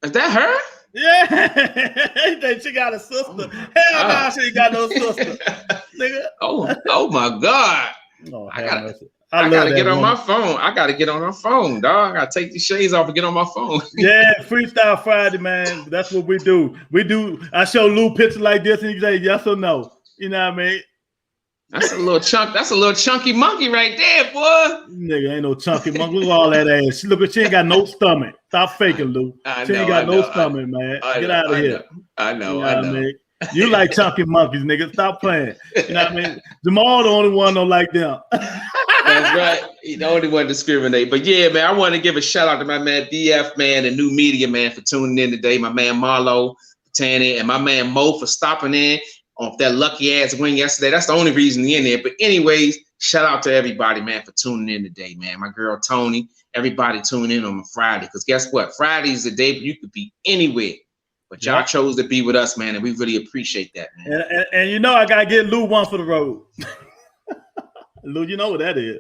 Is that her? Yeah. She got a sister. Hell no, she ain't got no sister. Nigga. Oh my God. Oh, I gotta get on my phone. I gotta get on my phone, dog. I gotta take these shades off and get on my phone. Yeah, Freestyle Friday, man. That's what we do. I show Lou pictures like this, and you say yes or no. You know what I mean? That's a little chunky monkey right there, boy. Nigga ain't no chunky monkey. Look at all that ass. Look at she ain't got no stomach. Stop faking, Lou. She ain't got no stomach, man. Get out of here. I know. I mean? You like chunky monkeys, nigga. Stop playing. You know what I mean? Jamal the only one don't like them. That's right. He the only one discriminate. But yeah, man, I want to give a shout out to my man BF, man, the new media man for tuning in today. My man Marlo Tanny and my man Mo for stopping in off that lucky ass win yesterday. That's the only reason he in there. But anyways, shout out to everybody, man, for tuning in today, man. My girl Tony, everybody tune in on a Friday. Because guess what? Friday is the day you could be anywhere. But y'all chose to be with us, man, and we really appreciate that, man. And you know I gotta get Lou one for the road. Lou, you know what that is.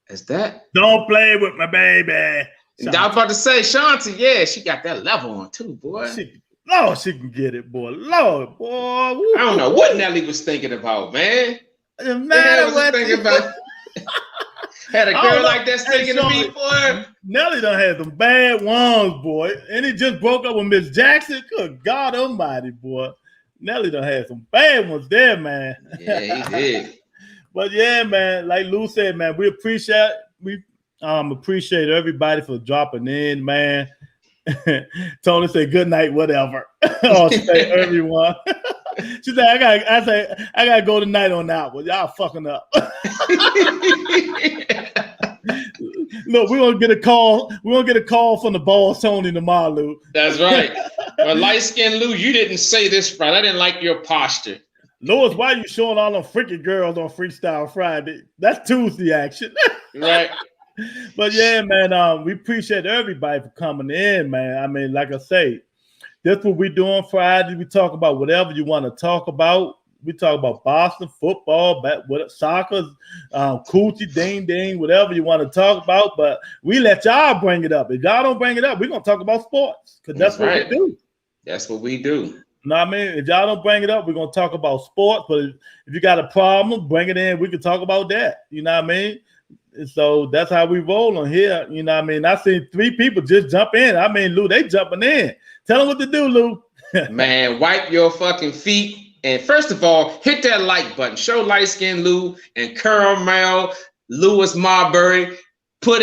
Is that? Don't play with my baby. I was about to say, Shanti, yeah, she got that level on too, boy. She can get it, boy. Lord, boy. Woo. I don't know what Nelly was thinking about, man. Thinking about. Had a girl like that singing to me, boy. Nelly done had some bad ones, boy. And he just broke up with Miss Jackson. Good God almighty, boy. Nelly done had some bad ones there, man. Yeah, he did. But yeah, man, like Lou said, man, we appreciate everybody for dropping in, man. Tony said good night, whatever. Or say everyone. She said, I gotta go tonight on that one. Y'all fucking up. Look, we're gonna get a call. We're gonna get a call from the boss Tony tomorrow, Lou. That's right. But light-skinned Lou, you didn't say this right. I didn't like your posture. Louis, why are you showing all them freaking girls on Freestyle Friday? That's Tuesday action. Right. But yeah, man, we appreciate everybody for coming in, man. I mean, like I say, that's what we do on Friday. We talk about whatever you want to talk about. We talk about Boston football, soccer, coochie, ding, whatever you want to talk about. But we let y'all bring it up. If y'all don't bring it up, we're going to talk about sports because that's what we do. That's what we do. You know what I mean? If y'all don't bring it up, we're going to talk about sports. But if you got a problem, bring it in. We can talk about that. You know what I mean? And so that's how we roll on here. You know what I mean? I seen 3 people just jump in. I mean, Lou, they jumping in. Tell them what to do, Lou. Man, wipe your fucking feet. And first of all, hit that like button. Show Light Skin Lou and Caramel, Lewis Marbury. Put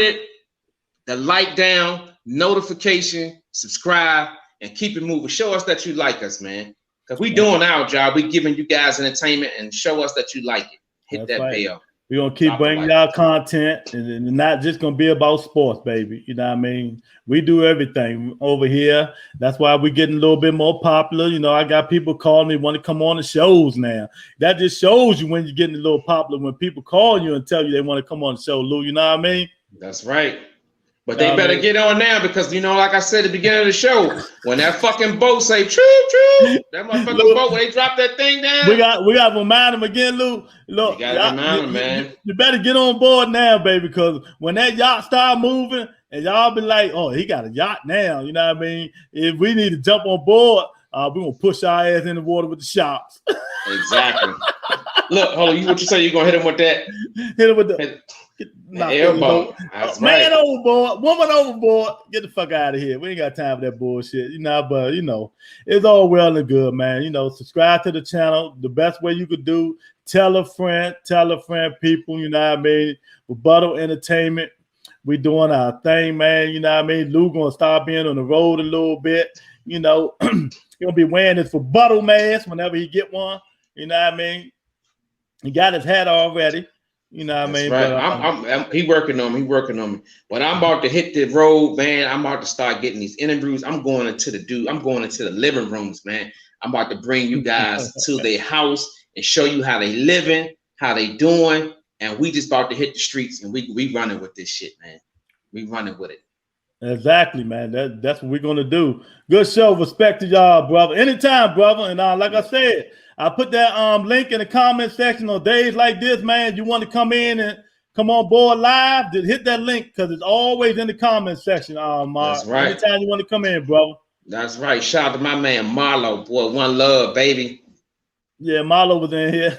the like down, notification, subscribe, and keep it moving. Show us that you like us, man. Because we doing our job. We giving you guys entertainment and show us that you like it. Hit that bell. We're going to keep bringing y'all content and not just going to be about sports, baby. You know what I mean? We do everything over here. That's why we're getting a little bit more popular. You know, I got people calling me, want to come on the shows now. That just shows you when you're getting a little popular, when people call you and tell you they want to come on the show, Lou. You know what I mean? That's right. But they better get on now because, you know, like I said at the beginning of the show, when that fucking boat say, true, that motherfucking boat, when they drop that thing down. We got to remind them again, Lou. Look, you got to remind them, man. You better get on board now, baby, because when that yacht start moving and y'all be like, oh, he got a yacht now. You know what I mean? If we need to jump on board, we're going to push our ass in the water with the sharks. Exactly. Look, hold on. What you say? You're going to hit him with that? Hit him with the... Elbow. Man overboard, woman overboard. Get the fuck out of here. We ain't got time for that bullshit. You know, but you know, it's all well and good, man. You know, subscribe to the channel. The best way you could do, tell a friend, people, you know what I mean? Rebuttal Entertainment. We doing our thing, man. You know what I mean? Lou gonna start being on the road a little bit. You know, he gonna be wearing his rebuttal mask whenever he get one. You know what I mean? He got his hat already. You know what I mean? Right. He working on me. But I'm about to hit the road, man. I'm about to start getting these interviews. I'm going into the living rooms, man. I'm about to bring you guys to their house and show you how they living, how they doing. And we just about to hit the streets and we running with this shit, man. We running with it. Exactly, man. That's what we're gonna do. Good show. Respect to y'all, brother. Anytime, brother. And like I said, I put that link in the comment section on days like this, man. You want to come in and come on board live, just hit that link because it's always in the comment section. That's right. Anytime you want to come in, brother. That's right. Shout out to my man Marlo, boy. One love, baby. Yeah, Marlo was in here.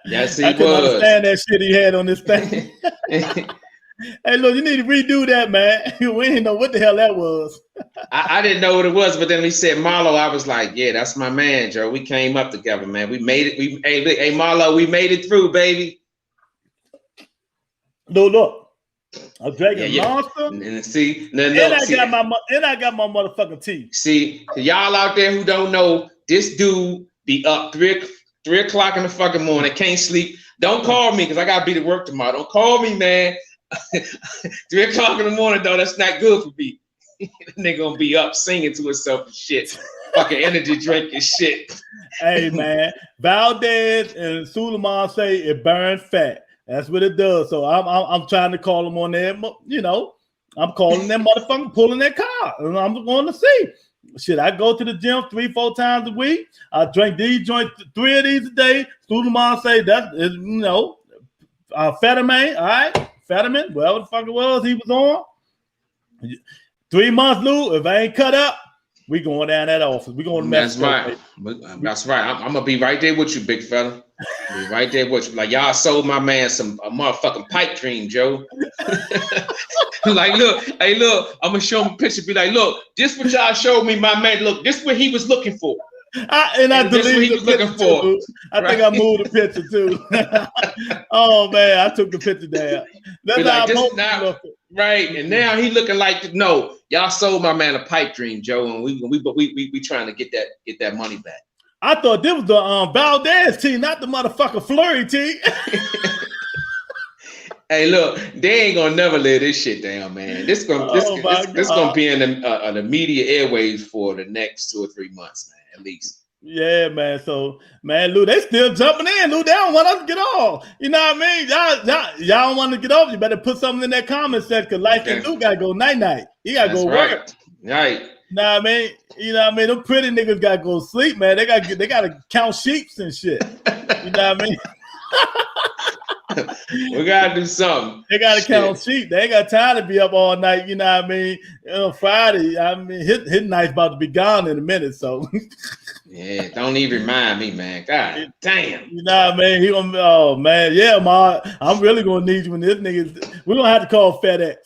Yes, he I couldn't was. understand that shit he had on this thing. Hey, look, you need to redo that, man. We didn't know what the hell that was. I didn't know what it was, but then he said Marlo. I was like, yeah, that's my man, Joe. We came up together, man. We made it. Hey, Marlo, we made it through, baby. Look, I'm drinking Yeah. Monster, And see, no, and I see, got my motherfucking tea. see, y'all out there who don't know, this dude be up 3 o'clock in the fucking morning, can't sleep. Don't call me because I gotta be to work tomorrow. Don't call me, man. 3 o'clock in the morning, though, that's not good for me. Nigga gonna be up singing to himself and shit, fucking energy drink and shit. Hey, man, Valdez and Suleiman say it burns fat. That's what it does. So I'm trying to call them on there. You know, I'm calling them motherfucking pulling their car, and I'm going to see. Shit, I go to the gym 3-4 times a week. I drink these joints, 3 of these a day. Suleiman say that is, you know, Fetterman, all right, Fetterman, whatever the fuck it was he was on. 3 months, Lou. If I ain't cut up, we going down that office. We going to Mexico. That's right. That's right. I'm gonna be right there with you, big fella. Be right there with you. Like y'all sold my man a motherfucking pipe dream, Joe. Like, look, hey, look. I'm gonna show him a picture. Be like, look, this what y'all showed me, my man. Look, this what he was looking for. I deleted the picture too. I think I moved the picture too. Oh man, I took the picture down. That's like, how now, right, and now he looking like no. Y'all sold my man a pipe dream, Joe, and we trying to get that money back. I thought this was the Valdez team, not the motherfucking Flurry team. Hey, look, they ain't gonna never lay this shit down, man. This gonna be in the media airwaves for the next 2 or 3 months, man, at least. Yeah, man. So, man, Lou, they still jumping in. Lou, they don't want us to get off. You know what I mean? Y'all don't want to get off. You better put something in that comment section because Life and Lou gotta go night. He gotta go work. Right. You know what I mean? You know what I mean? Them pretty niggas gotta go sleep, man. They gotta count sheeps and shit. You know what I mean? We gotta do something. They gotta count sheep. They ain't got time to be up all night. You know what I mean? Friday, I mean, his night's about to be gone in a minute. So, yeah, don't even remind me, man. God damn. You know what I mean? He gonna, oh man, yeah, Ma. I'm really gonna need you when this nigga. We're gonna have to call FedEx.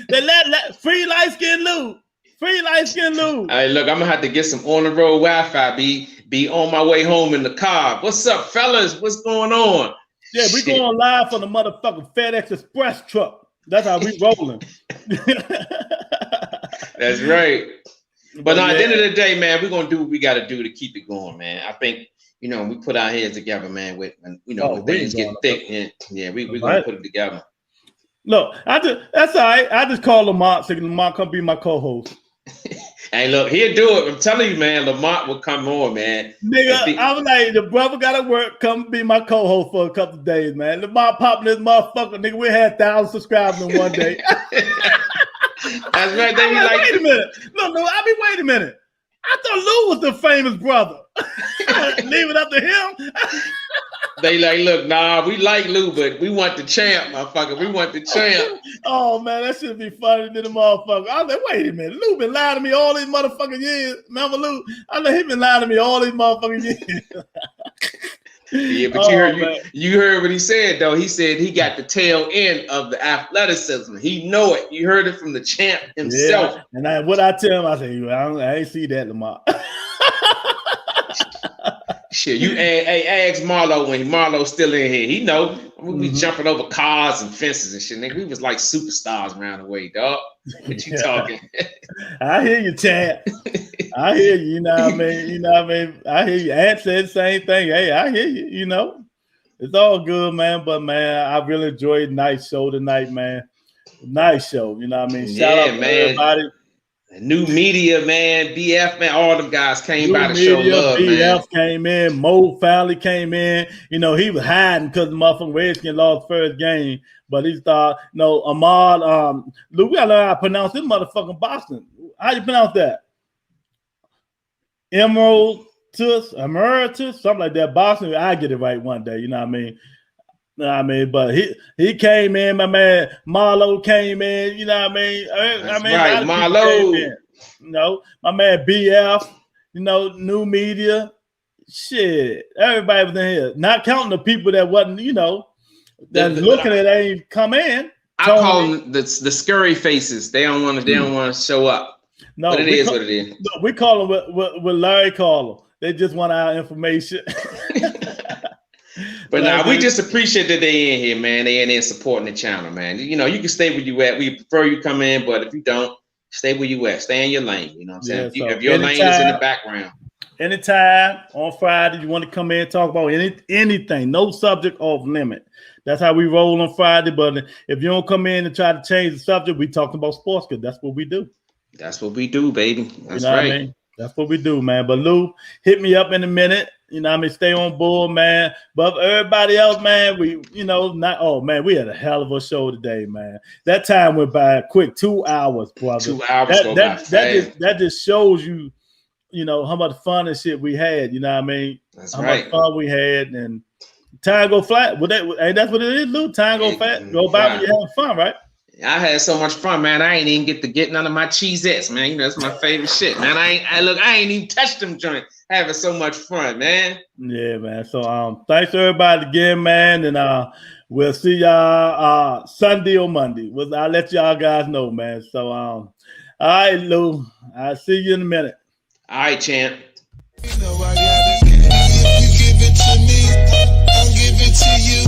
They let free light skin Lou. Free light skin Lou. Hey, look, I'm gonna have to get some on the road Wi-Fi. Be on my way home in the car. What's up, fellas? What's going on? Yeah, we going live from the motherfucking FedEx Express truck. That's how we rolling. That's right. But at the end of the day, man, we're gonna do what we gotta do to keep it going, man. I think, you know, we put our heads together, man, when things get thick, yeah, we're gonna put it together. Look, that's all right. I just call Lamont so Lamont come be my co-host. Hey, look, he'll do it. I'm telling you, man, Lamont will come on, man. Nigga, I was like, the brother gotta work, come be my co-host for a couple of days, man. Lamont popping this motherfucker, nigga, we had 1,000 subscribers in one day. That's right. They like, wait a minute. No, wait a minute. I thought Lou was the famous brother. Leave it up to him. They like, look, nah, we like Lou, but we want the champ, motherfucker. We want the champ. Oh, man, that should be funny to the motherfucker. I was like, wait a minute. Lou been lying to me all these motherfucking years. Remember Lou? I was like, he been lying to me all these motherfucking years. Yeah, but you heard what he said, though. He said he got the tail end of the athleticism. He know it. You heard it from the champ himself. Yeah. And what I tell him, I say, I ain't see that, Lamar. Shit, you ask Marlo when Marlo's still in here. He know we be jumping over cars and fences and shit. Nigga, we was like superstars around the way, dog. What you talking? I hear you, Chad. I hear you. You know what I mean? You know what I mean? I hear you. Ant said the same thing. Hey, I hear you. You know, it's all good, man. But man, I really enjoyed nice show tonight, man. Nice show. You know what I mean? Shout out to everybody. New media, man, BF, man, all them guys came by to show love, BF man. came in, Mo finally came in. You know, he was hiding because the motherfucking Redskins lost first game. But he thought, no, Ahmad, Lou, we gotta learn how to pronounce this motherfucking Boston. How you pronounce that? Emeritus, something like that. Boston, I get it right one day, you know what I mean? But he came in, my man Marlo came in, you know what I mean? Right, Marlo. You know, my man BF, you know, new media, shit, everybody was in here, not counting the people that wasn't, that's looking at ain't come in. I call them the scurry faces. They don't want to show up. No, but it is what it is. No, we call them what Larry call them. They just want our information. But now we just appreciate that they in here, man. They in there supporting the channel, man. You can stay where you at. We prefer you come in, but if you don't, stay where you at. Stay in your lane. You know what I'm saying? If your lane is in the background. Anytime on Friday, you want to come in and talk about anything, no subject off limit. That's how we roll on Friday. But if you don't come in and try to change the subject, we talking about sports because that's what we do. That's what we do, baby. That's right. What I mean? That's what we do, man. But Lou, hit me up in a minute. Stay on board, man. But everybody else, man, we had a hell of a show today, man. That time went by quick, 2 hours, brother. 2 hours that just shows you, how much fun and shit we had. You know what I mean? That's how much fun we had, and time go flat. That's what it is, Lou. Time go flat. Go by when you're having fun, right? I had so much fun, man. I ain't even get none of my Cheezettes, man. That's my favorite shit, man. I ain't even touched them joints. Having so much fun, man. Yeah, man. So thanks to everybody again, man. And we'll see y'all Sunday or Monday. I'll let y'all guys know, man. So all right, Lou. I'll see you in a minute. All right, champ. You know I got it. If you give it to me, I'll give it to you.